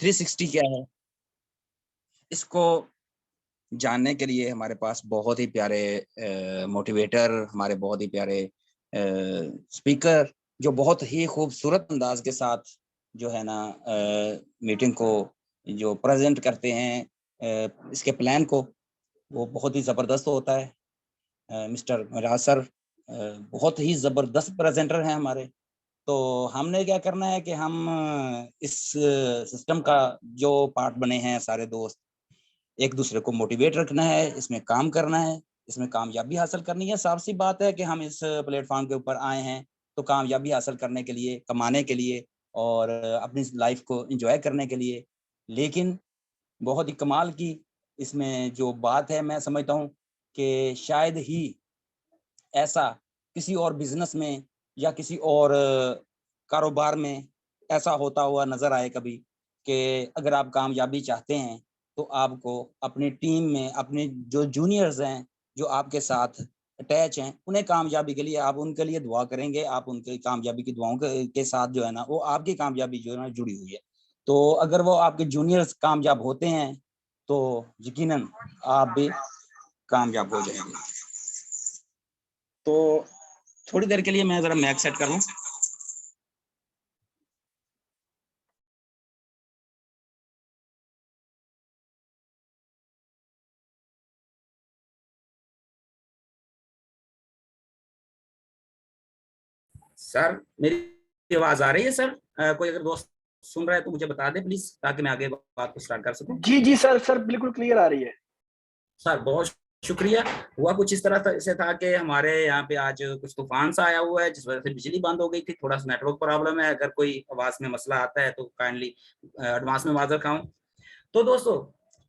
360 क्या है, इसको जानने के लिए हमारे पास बहुत ही प्यारे मोटिवेटर, हमारे बहुत ही प्यारे स्पीकर, जो बहुत ही खूबसूरत अंदाज के साथ जो है ना मीटिंग को जो प्रेजेंट करते हैं, इसके प्लान को, वो बहुत ही ज़बरदस्त होता है। मिस्टर राज सर बहुत ही ज़बरदस्त प्रेजेंटर हैं हमारे। तो हमने क्या करना है कि हम इस सिस्टम का जो पार्ट बने हैं सारे दोस्त, एक दूसरे को मोटिवेट रखना है, इसमें काम करना है, इसमें कामयाबी हासिल करनी है। साफ सी बात है कि हम इस प्लेटफॉर्म के ऊपर आए हैं तो कामयाबी हासिल करने के लिए, कमाने के लिए और अपनी लाइफ को एंजॉय करने के लिए। लेकिन बहुत ही कमाल की इसमें जो बात है, मैं समझता हूँ कि शायद ही ऐसा किसी और बिजनेस में या किसी और कारोबार में ऐसा होता हुआ नजर आए कभी, कि अगर आप कामयाबी चाहते हैं तो आपको अपनी टीम में अपने जो जूनियर्स हैं, जो आपके साथ अटैच हैं, उन्हें कामयाबी के लिए आप उनके लिए दुआ करेंगे। आप उनके कामयाबी की दुआओं के साथ जो है ना, वो आपकी कामयाबी जो है ना जुड़ी हुई है। तो अगर वो आपके जूनियर्स कामयाब होते हैं तो यकीनन आप भी कामयाब हो जाएंगे। तो थोड़ी देर के लिए मैं जरा मैक सेट कर लूं। सर मेरी आवाज आ रही है सर? कोई अगर दोस्त सुन रहा है तो मुझे बता दे प्लीज, ताकि मैं आगे बात को स्टार्ट कर सकूं। जी जी सर, सर बिल्कुल क्लियर आ रही है। सर बहुत शुक्रिया। हुआ कुछ इस तरह से था कि हमारे यहाँ पे आज कुछ तूफान सा आया हुआ है, जिस वजह से बिजली बंद हो गई थी। थोड़ा सा नेटवर्क प्रॉब्लम है, अगर कोई आवाज में मसला आता है तो काइंडली एडवांस में माजर खाऊं। तो दोस्तों,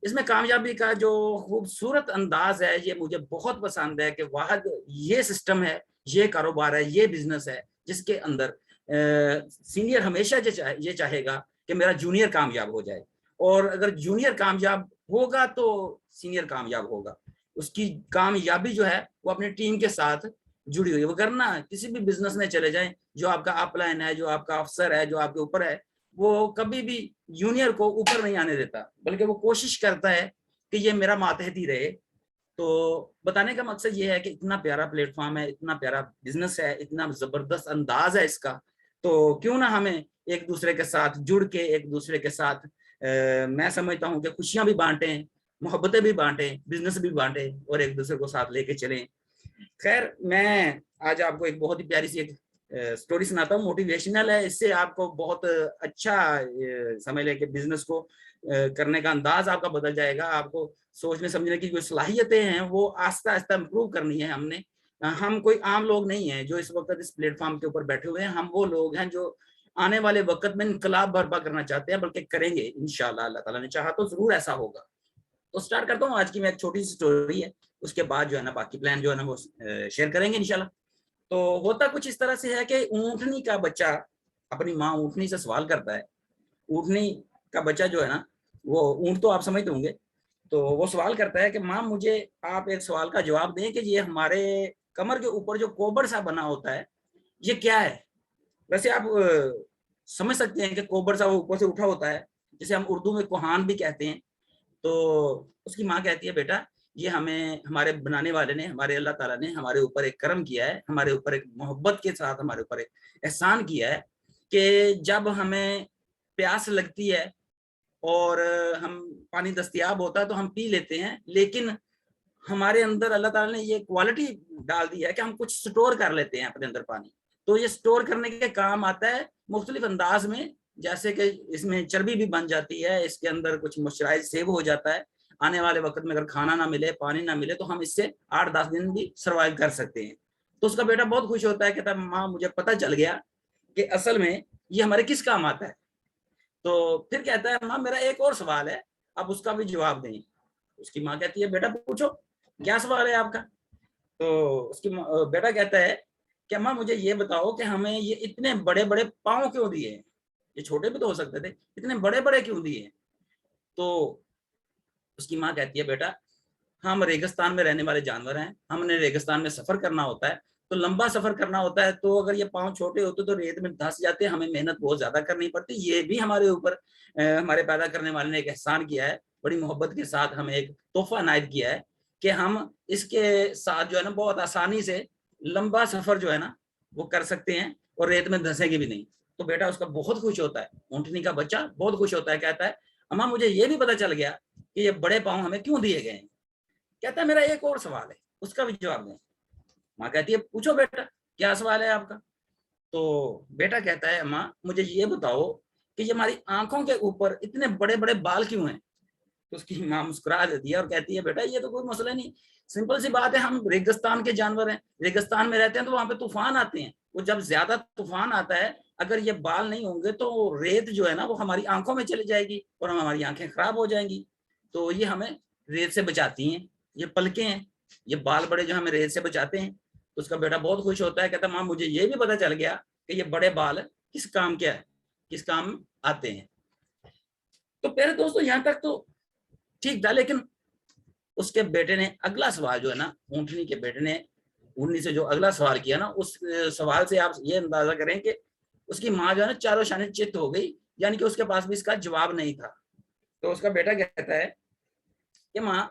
इसमें कामयाबी का जो खूबसूरत अंदाज है, ये मुझे बहुत पसंद है कि वाहद ये सिस्टम है, ये कारोबार है, ये बिजनेस है जिसके अंदर सीनियर हमेशा ये चाहेगा कि मेरा जूनियर कामयाब हो जाए, और अगर जूनियर कामयाब होगा तो सीनियर कामयाब होगा। उसकी कामयाबी जो है वो अपनी टीम के साथ जुड़ी हुई है। वरना किसी भी बिजनेस में चले जाएं, जो आपका अपलाइन है, जो आपका अफसर है, जो आपके ऊपर है, वो कभी भी जूनियर को ऊपर नहीं आने देता, बल्कि वो कोशिश करता है कि ये मेरा मातहती रहे। तो बताने का मकसद ये है कि इतना प्यारा प्लेटफॉर्म है, इतना प्यारा बिजनेस है, इतना जबरदस्त अंदाज है इसका, तो क्यों ना हमें एक दूसरे के साथ जुड़ के, एक दूसरे के साथ मैं समझता हूँ कि खुशियां भी बांटें, मोहब्बतें भी बांटें, बिजनेस भी बांटें, और एक दूसरे को साथ लेके चलें। खैर, मैं आज आपको एक बहुत ही प्यारी सी एक स्टोरी सुनाता हूँ, मोटिवेशनल है। इससे आपको बहुत अच्छा समझ लें कि बिजनेस को करने का अंदाज आपका बदल जाएगा। आपको सोचने समझने की जो सलाहियतें हैं वो आस्ता आस्ता इम्प्रूव करनी है हमने। हम कोई आम लोग नहीं हैं जो इस वक्त इस प्लेटफॉर्म के ऊपर बैठे हुए हैं। हम वो लोग हैं जो आने वाले वक्त में इनकलाब बर्पा करना चाहते हैं, बल्कि करेंगे इंशाल्लाह। अल्लाह ताला ने चाहा तो जरूर ऐसा होगा। तो स्टार्ट करता हूँ। आज की मैं एक छोटी सी स्टोरी है, उसके बाद जो है ना बाकी प्लान जो है ना वो शेयर करेंगे इंशाल्लाह। तो होता कुछ इस तरह से है कि ऊँटनी का बच्चा अपनी माँ ऊँटनी से सवाल करता है। ऊँटनी का बच्चा जो है ना, वो ऊँट तो आप समझते होंगे, तो वो सवाल करता है कि माँ, मुझे आप एक सवाल का जवाब दें कि ये हमारे कमर के ऊपर जो कोबर सा बना होता है, ये क्या है? वैसे आप समझ सकते हैं कि कोबर सा वो ऊपर से उठा होता है, जिसे हम उर्दू में कोहान भी कहते हैं। तो उसकी माँ कहती है, बेटा, ये हमें हमारे बनाने वाले ने, हमारे अल्लाह ताला ने हमारे ऊपर एक करम किया है, हमारे ऊपर एक मोहब्बत के साथ हमारे ऊपर एक एहसान किया है कि जब हमें प्यास लगती है और हम पानी दस्तयाब होता है तो हम पी लेते हैं, लेकिन हमारे अंदर अल्लाह ताला ने ये क्वालिटी डाल दी है कि हम कुछ स्टोर कर लेते हैं अपने अंदर पानी। तो ये स्टोर करने के काम आता है मुख्तलिफ अंदाज में, जैसे कि इसमें चर्बी भी बन जाती है, इसके अंदर कुछ मॉइस्चराइज सेव हो जाता है। आने वाले वक्त में अगर खाना ना मिले, पानी ना मिले, तो हम इससे 8-10 दिन भी सर्वाइव कर सकते हैं। तो उसका बेटा बहुत खुश होता है, कहता है, माँ, मुझे पता चल गया कि असल में ये हमारे किस काम आता है। तो फिर कहता है, माँ, मेरा एक और सवाल है, आप उसका भी जवाब दें। उसकी माँ कहती है, बेटा पूछो, क्या सवाल है आपका? तो उसकी बेटा कहता है कि अम्मा, मुझे ये बताओ कि हमें ये इतने बड़े बड़े पाँव क्यों दिए हैं? ये छोटे भी तो हो सकते थे, इतने बड़े बड़े क्यों दिए हैं? तो उसकी माँ कहती है, बेटा, हम रेगिस्तान में रहने वाले जानवर हैं, हमने रेगिस्तान में सफर करना होता है, तो लंबा सफर करना होता है, तो अगर ये पाँव छोटे होते तो रेत में धंस जाते, हमें मेहनत बहुत ज्यादा करनी पड़ती। ये भी हमारे ऊपर हमारे पैदा करने वाले ने एक एहसान किया है, बड़ी मोहब्बत के साथ हमें एक तोहफा इनायत किया है कि हम इसके साथ जो है ना बहुत आसानी से लंबा सफर जो है ना वो कर सकते हैं और रेत में धंसेंगे भी नहीं। तो बेटा उसका बहुत खुश होता है, ऊँटनी का बच्चा बहुत खुश होता है, कहता है अम्मा मुझे ये भी पता चल गया कि ये बड़े पाँव हमें क्यों दिए गए हैं। कहता है मेरा एक और सवाल है, उसका भी जवाब दें। माँ कहती है पूछो बेटा, क्या सवाल है आपका। तो बेटा कहता है अम्मा मुझे ये बताओ कि ये हमारी आंखों के ऊपर इतने बड़े बड़े बाल क्यों हैं। तो उसकी माँ मुस्कुरा देती है और कहती है बेटा ये तो कोई मसला नहीं, सिंपल सी बात है, हम रेगिस्तान के जानवर हैं, रेगिस्तान में रहते हैं तो वहां पे तूफान आते हैं, वो जब ज्यादा तूफान आता है अगर ये बाल नहीं होंगे तो रेत जो है ना वो हमारी आंखों में चली जाएगी और हमारी आंखें खराब हो जाएंगी, तो ये हमें रेत से बचाती हैं, ये पलके हैं, ये बाल बड़े जो हमें रेत से बचाते हैं। तो उसका बेटा बहुत खुश होता है, कहता माँ मुझे ये भी पता चल गया कि ये बड़े बाल किस काम क्या है, किस काम आते हैं। तो प्यारे दोस्तों यहाँ तक तो ठीक था, लेकिन उसके बेटे ने अगला सवाल जो है ना, ऊँटनी के बेटे ने ऊँटनी से जो अगला सवाल किया ना, उस सवाल से आप ये अंदाजा करें कि उसकी माँ जो है ना चारों शाने चित्त हो गई, यानी कि उसके पास भी इसका जवाब नहीं था। तो उसका बेटा कहता है कि माँ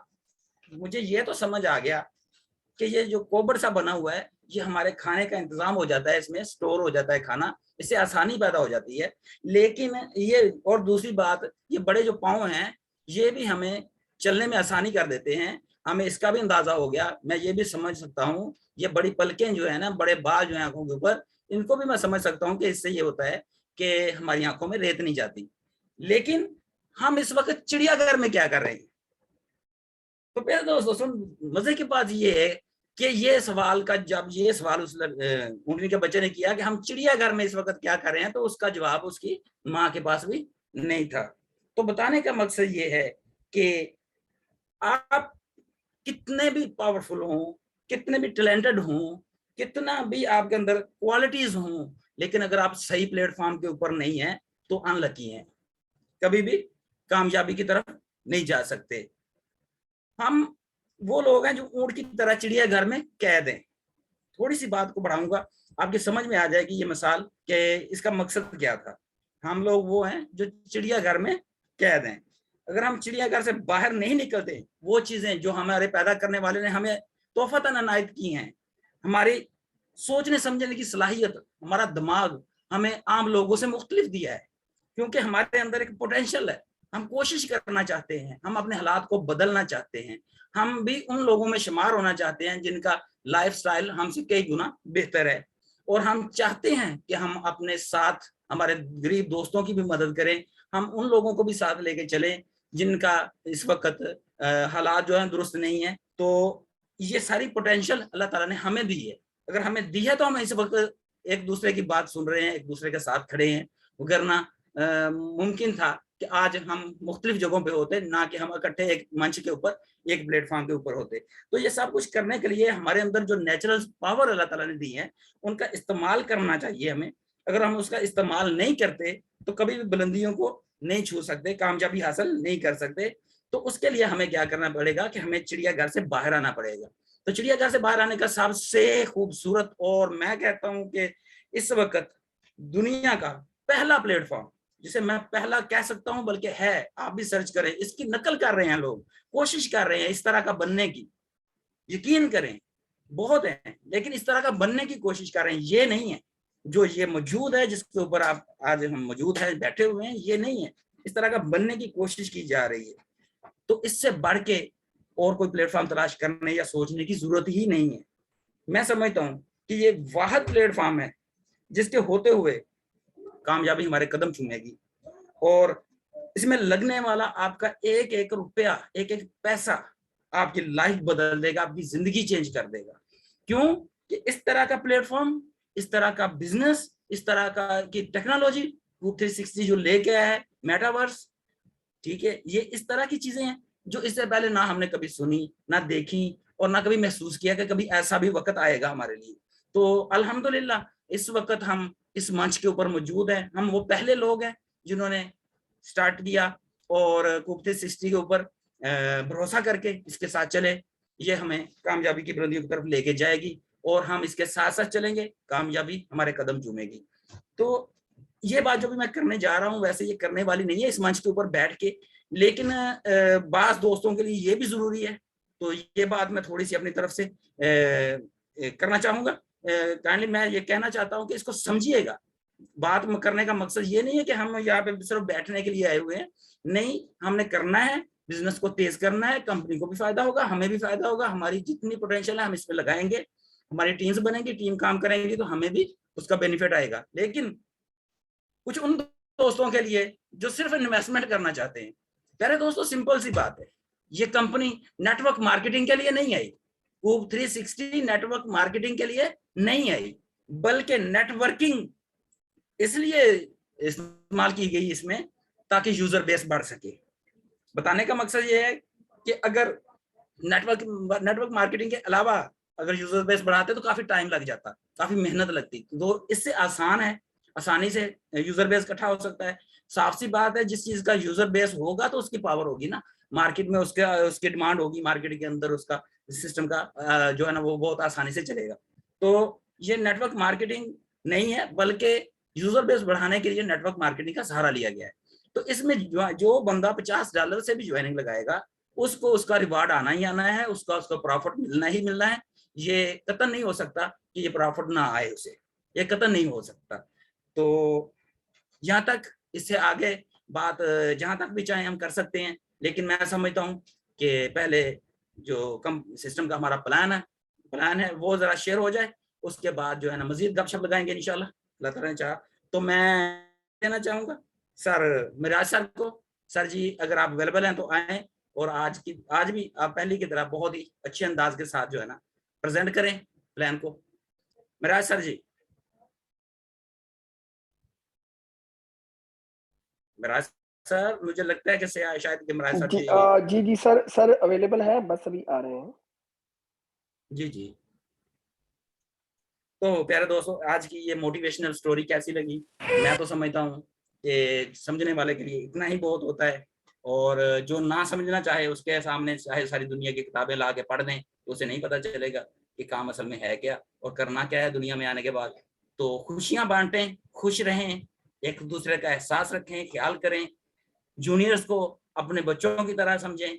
मुझे ये तो समझ आ गया कि ये जो कोबर सा बना हुआ है ये हमारे खाने का इंतजाम हो जाता है, इसमें स्टोर हो जाता है खाना, इससे आसानी पैदा हो जाती है। लेकिन ये और दूसरी बात, ये बड़े जो पाँव हैं ये भी हमें चलने में आसानी कर देते हैं, हमें इसका भी अंदाजा हो गया, मैं ये भी समझ सकता हूँ ये बड़ी पलकें जो है ना, बड़े बाल जो है आंखों के ऊपर, इनको भी मैं समझ सकता हूँ कि इससे ये होता है कि हमारी आंखों में रेत नहीं जाती। लेकिन हम इस वक्त चिड़ियाघर में क्या कर रहे हैं। तो प्यारे दोस्तों सुन, मजे की बात ये है कि ये सवाल का जब ये सवाल उस ऊँटनी के बच्चे ने किया कि हम चिड़ियाघर में इस वक्त क्या कर रहे हैं, तो उसका जवाब उसकी माँ के पास भी नहीं था। तो बताने का मकसद ये है कि आप कितने भी पावरफुल हों, कितने भी टैलेंटेड हों, कितना भी आपके अंदर क्वालिटीज हों, लेकिन अगर आप सही प्लेटफॉर्म के ऊपर नहीं है तो अनलकी हैं, कभी भी कामयाबी की तरफ नहीं जा सकते। हम वो लोग हैं जो ऊँट की तरह चिड़ियाघर में कैद हैं। थोड़ी सी बात को बढ़ाऊंगा, आपकी समझ में आ जाएगी ये मिसाल कि इसका मकसद क्या था। हम लोग वो हैं जो चिड़ियाघर में कैद हैं। अगर हम चिड़ियाघर से बाहर नहीं निकलते, वो चीजें जो हमारे पैदा करने वाले ने हमें तोहफतन अनायत की हैं, हमारी सोचने समझने की सलाहियत, हमारा दिमाग हमें आम लोगों से मुख्तलिफ दिया है, क्योंकि हमारे अंदर एक पोटेंशियल है, हम कोशिश करना चाहते हैं, हम अपने हालात को बदलना चाहते हैं, हम भी उन लोगों में शुमार होना चाहते हैं जिनका लाइफस्टाइल हमसे कई गुना बेहतर है, और हम चाहते हैं कि हम अपने साथ हमारे गरीब दोस्तों की भी मदद करें, हम उन लोगों को भी साथ लेके चलें जिनका इस वक्त हालात जो है दुरुस्त नहीं है। तो ये सारी पोटेंशियल अल्लाह ताला ने हमें दी है, अगर हमें दी है तो हम इस वक्त एक दूसरे की बात सुन रहे हैं, एक दूसरे के साथ खड़े हैं, वरना मुमकिन था कि आज हम मुख्तलिफ जगहों पे होते, ना कि हम इकट्ठे एक मंच के ऊपर, एक प्लेटफॉर्म के ऊपर होते। तो ये सब कुछ करने के लिए हमारे अंदर जो नेचुरल पावर अल्लाह ताला ने दी है उनका इस्तेमाल करना चाहिए हमें। अगर हम उसका इस्तेमाल नहीं करते तो कभी भी बुलंदियों को नहीं छू सकते, कामयाबी हासिल नहीं कर सकते। तो उसके लिए हमें क्या करना पड़ेगा कि हमें चिड़ियाघर से बाहर आना पड़ेगा। तो चिड़ियाघर से बाहर आने का सबसे खूबसूरत और मैं कहता हूँ कि इस वक्त दुनिया का पहला प्लेटफॉर्म, जिसे मैं पहला कह सकता हूं बल्कि है, आप भी सर्च करें, इसकी नकल कर रहे हैं लोग, कोशिश कर रहे हैं इस तरह का बनने की, यकीन करें बहुत है, लेकिन इस तरह का बनने की कोशिश कर रहे हैं, ये नहीं है जो ये मौजूद है जिसके ऊपर आप आज हम मौजूद है बैठे हुए हैं, ये नहीं है, इस तरह का बनने की कोशिश की जा रही है। तो इससे बढ़ के और कोई प्लेटफॉर्म तलाश करने या सोचने की जरूरत ही नहीं है। मैं समझता हूं कि ये वाहिद प्लेटफॉर्म है जिसके होते हुए कामयाबी हमारे कदम चूमेगी, और इसमें लगने वाला आपका एक एक रुपया, एक एक पैसा आपकी लाइफ बदल देगा, आपकी जिंदगी चेंज कर देगा। क्यों कि इस तरह का प्लेटफॉर्म, इस तरह का बिजनेस, इस तरह का की टेक्नोलॉजी 360 जो लेके आया है, मेटावर्स, ठीक है, ये इस तरह की चीजें हैं जो इससे पहले ना हमने कभी सुनी, ना देखी, और ना कभी महसूस किया कि कभी ऐसा भी वक्त आएगा हमारे लिए। तो अल्हम्दुलिल्लाह इस वक्त हम इस मंच के ऊपर मौजूद हैं, हम वो पहले लोग हैं जिन्होंने स्टार्ट किया और कुबते 60 के ऊपर भरोसा करके इसके साथ चले, ये हमें कामयाबी की बुलंदियों की तरफ लेके जाएगी और हम इसके साथ साथ चलेंगे, कामयाबी हमारे कदम चूमेगी। तो ये बात जो भी मैं करने जा रहा हूँ वैसे ये करने वाली नहीं है इस मंच के ऊपर बैठ के, लेकिन बास दोस्तों के लिए ये भी जरूरी है। तो ये बात मैं थोड़ी सी अपनी तरफ से करना चाहूंगा। काइंडली मैं ये कहना चाहता हूँ कि इसको समझिएगा। बात करने का मकसद ये नहीं है कि हम यहाँ पे सिर्फ बैठने के लिए आए हुए हैं, नहीं, हमने करना है, बिजनेस को तेज करना है, कंपनी को भी फायदा होगा, हमें भी फायदा होगा, हमारी जितनी पोटेंशियल है हम इस पे लगाएंगे, हमारी टीम्स बनेंगी, टीम काम करेंगी तो हमें भी उसका बेनिफिट आएगा। लेकिन कुछ उन दोस्तों के लिए जो सिर्फ इन्वेस्टमेंट करना चाहते हैं, प्यारे दोस्तों सिंपल सी बात है, ये कंपनी नेटवर्क मार्केटिंग के लिए नहीं आई, कूब 360 नेटवर्क मार्केटिंग के लिए नहीं आई, बल्कि नेटवर्किंग इसलिए इस्तेमाल की गई इसमें ताकि यूजर बेस बढ़ सके। बताने का मकसद ये है कि अगर नेटवर्क मार्केटिंग के अलावा अगर यूजर बेस बढ़ाते तो काफी टाइम लग जाता, काफी मेहनत लगती, तो इससे आसान है, आसानी से यूजर बेस इकट्ठा हो सकता है। साफ सी बात है, जिस चीज का यूजर बेस होगा तो उसकी पावर होगी ना, मार्केट में उसकी डिमांड होगी, मार्केट के अंदर उसका सिस्टम का जो है ना वो बहुत आसानी से चलेगा। तो ये नेटवर्क मार्केटिंग नहीं है, बल्कि यूजर बेस बढ़ाने के लिए नेटवर्क मार्केटिंग का सहारा लिया गया है। तो इसमें जो बंदा $50 से भी ज्वाइनिंग लगाएगा उसको उसका रिवार्ड आना ही आना है, उसका प्रॉफिट मिलना ही मिलना है। ये कतई नहीं हो सकता कि ये प्रॉफिट ना आए उसे, ये कतई नहीं हो सकता। तो यहाँ तक, इससे आगे बात जहां तक भी चाहे हम कर सकते हैं, लेकिन मैं समझता हूँ कि पहले जो कम सिस्टम का हमारा प्लान है वो जरा शेयर हो जाए, उसके बाद जो है ना मजीद गपशप लगाएंगे इंशाल्लाह, अल्लाह ताला ने चाहा। तो मैं कहना चाहूंगा सर मिराज सर को, सर जी अगर आप अवेलेबल हैं तो आए और आज भी आप पहले की तरह बहुत ही अच्छे अंदाज के साथ जो है ना प्रेजेंट करें प्लान को। मिराज सर जी, मिराज सर, मुझे लगता है कि शायद कि मिराज सर जी जी सर अवेलेबल है, बस अभी आ रहे हैं। जी जी। तो प्यारे दोस्तों, आज की ये मोटिवेशनल स्टोरी कैसी लगी? मैं तो समझता हूँ कि समझने वाले के लिए इतना ही बहुत होता है, और जो ना समझना चाहे उसके सामने चाहे सारी दुनिया की किताबें ला के पढ़ दें तो उसे नहीं पता चलेगा कि काम असल में है क्या और करना क्या है दुनिया में आने के बाद। तो खुशियां बांटें, खुश रहें, एक दूसरे का एहसास रखें, ख्याल करें, जूनियर्स को अपने बच्चों की तरह समझें,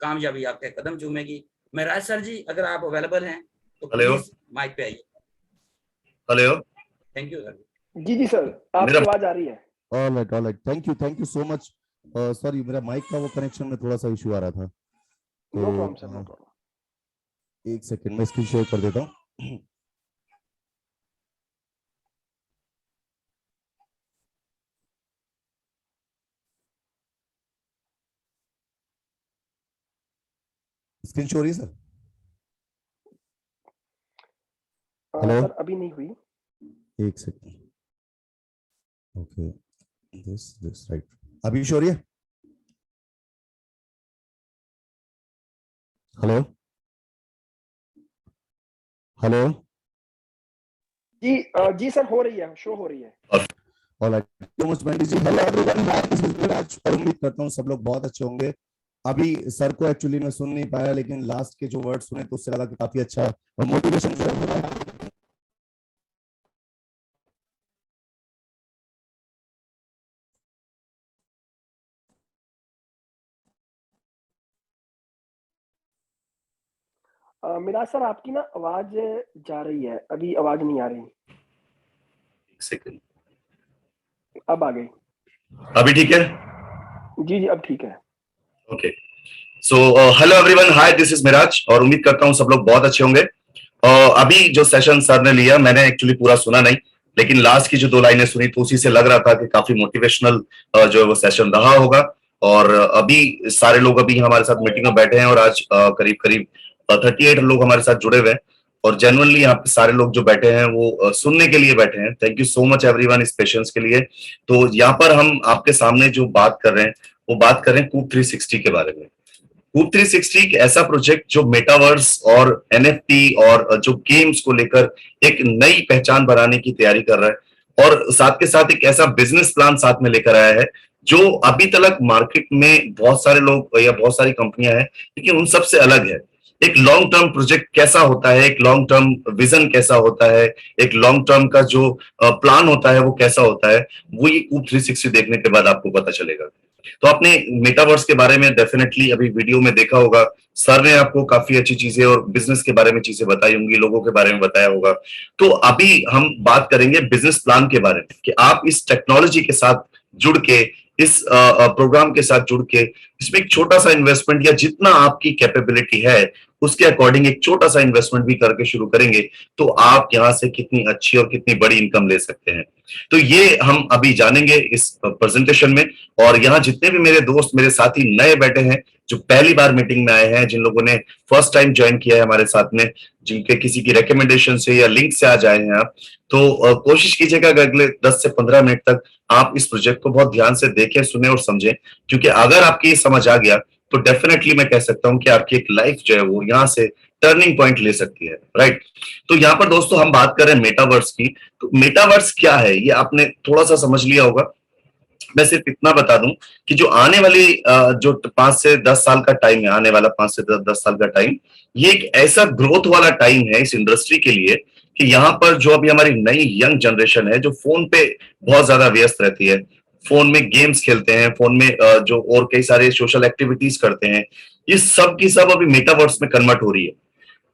कामयाबी आपके कदम चूमेगी। मेराज सर जी अगर आप अवेलेबल हैं तो प्लीज माइक पे आइए। Hello, thank you sir. जी सर, आपकी आवाज आ रही है। Alright, thank you so much. Sorry, मेरा माइक का वो कनेक्शन में थोड़ा सा इशू आ रहा था। तो no problem sir, no problem. एक सेकंड में स्क्रीन शेयर कर देता हूँ। स्क्रीन शो हो रही है सर? हेलो सर अभी नहीं हुई, एक सेकंड। ओके, दिस राइट, अभी शो हो रही है? हेलो हेलो जी सर हो रही है, शो हो रही है। ऑलराइट, सो मच बंटी जी। हेलो एवरीवन, आज उम्मीद करता हूँ सब लोग बहुत अच्छे होंगे। अभी सर को एक्चुअली मैं सुन नहीं पाया, लेकिन लास्ट के जो वर्ड सुने तो उससे लगा कि काफी अच्छा और मोटिवेशन हो रहा है। मिराज सर आपकी ना आवाज जा रही है, अभी आवाज नहीं आ रही। एक सेकंड, अब आ गई। अभी ठीक है? जी जी अब ठीक है। Okay, so hello everyone, hi, this is Miraj और उम्मीद करता हूँ सब लोग बहुत अच्छे होंगे। अभी जो सेशन सर ने लिया मैंने एक्चुअली पूरा सुना नहीं, लेकिन लास्ट की जो 2 लाइनें सुनी तो उसी से लग रहा था कि काफी मोटिवेशनल जो है वो सेशन रहा होगा। और अभी सारे लोग अभी हमारे साथ मीटिंग में बैठे हैं और आज करीब करीब 38 लोग हमारे साथ जुड़े हुए हैं और जेन्युइनली यहाँ पे सारे लोग जो बैठे हैं वो सुनने के लिए बैठे हैं। Thank you so much everyone इस पेशेंस के लिए। तो यहाँ पर हम आपके सामने जो बात कर रहे हैं वो बात कर रहे हैं कूब 360 के बारे में। कूब 360 एक ऐसा प्रोजेक्ट जो मेटावर्स और एनएफटी और जो गेम्स को लेकर एक नई पहचान बनाने की तैयारी कर रहा है और साथ के साथ एक ऐसा बिजनेस प्लान साथ में लेकर आया है जो अभी तक मार्केट में बहुत सारे लोग या बहुत सारी कंपनियां हैं, लेकिन उन सबसे अलग है। एक लॉन्ग टर्म प्रोजेक्ट कैसा होता है, एक लॉन्ग टर्म विजन कैसा होता है, एक लॉन्ग टर्म का जो प्लान होता है वो कैसा होता है, वो ये कूप 360 देखने के बाद आपको पता चलेगा। तो आपने मेटावर्स के बारे में डेफिनेटली अभी वीडियो में देखा होगा, सर ने आपको काफी अच्छी चीजें और बिजनेस के बारे में चीजें बताई होंगी, लोगों के बारे में बताया होगा। तो अभी हम बात करेंगे बिजनेस प्लान के बारे में कि आप इस टेक्नोलॉजी के साथ जुड़ के, इस प्रोग्राम के साथ जुड़ के, इसमें एक छोटा सा इन्वेस्टमेंट या जितना आपकी कैपेबिलिटी है उसके अकॉर्डिंग एक छोटा सा इन्वेस्टमेंट भी करके शुरू करेंगे तो आप यहां से कितनी अच्छी और कितनी बड़ी इनकम ले सकते हैं। तो ये हम अभी जानेंगे इस प्रेजेंटेशन में। और यहाँ जितने भी मेरे दोस्त, मेरे साथी नए बैठे हैं, जो पहली बार मीटिंग में आए हैं, जिन लोगों ने फर्स्ट टाइम ज्वाइन किया है हमारे साथ में, जिनके किसी की रिकमेंडेशन से या लिंक से आज आए हैं आप, तो कोशिश कीजिएगा कि अगले 10 से 15 मिनट तक आप इस प्रोजेक्ट को बहुत ध्यान से देखें, सुने और समझें। क्योंकि अगर आपकी ये समझ आ गया तो डेफिनेटली मैं कह सकता हूं कि आपकी एक लाइफ जो है वो यहाँ से टर्निंग पॉइंट ले सकती है, राइट। तो यहाँ पर दोस्तों हम बात कर रहे हैं मेटावर्स की। तो मेटावर्स क्या है ये आपने थोड़ा सा समझ लिया होगा। मैं सिर्फ इतना बता दूं कि जो आने वाली जो 5 से 10 साल का टाइम है, आने वाला 5 से 10 साल का टाइम, ये एक ऐसा ग्रोथ वाला टाइम है इस इंडस्ट्री के लिए कि यहाँ पर जो अभी हमारी नई यंग जनरेशन है, जो फोन पे बहुत ज्यादा व्यस्त रहती है, फोन में गेम्स खेलते हैं, फोन में जो और कई सारे सोशल एक्टिविटीज करते हैं, ये सब की सब अभी मेटावर्स में कन्वर्ट हो रही है।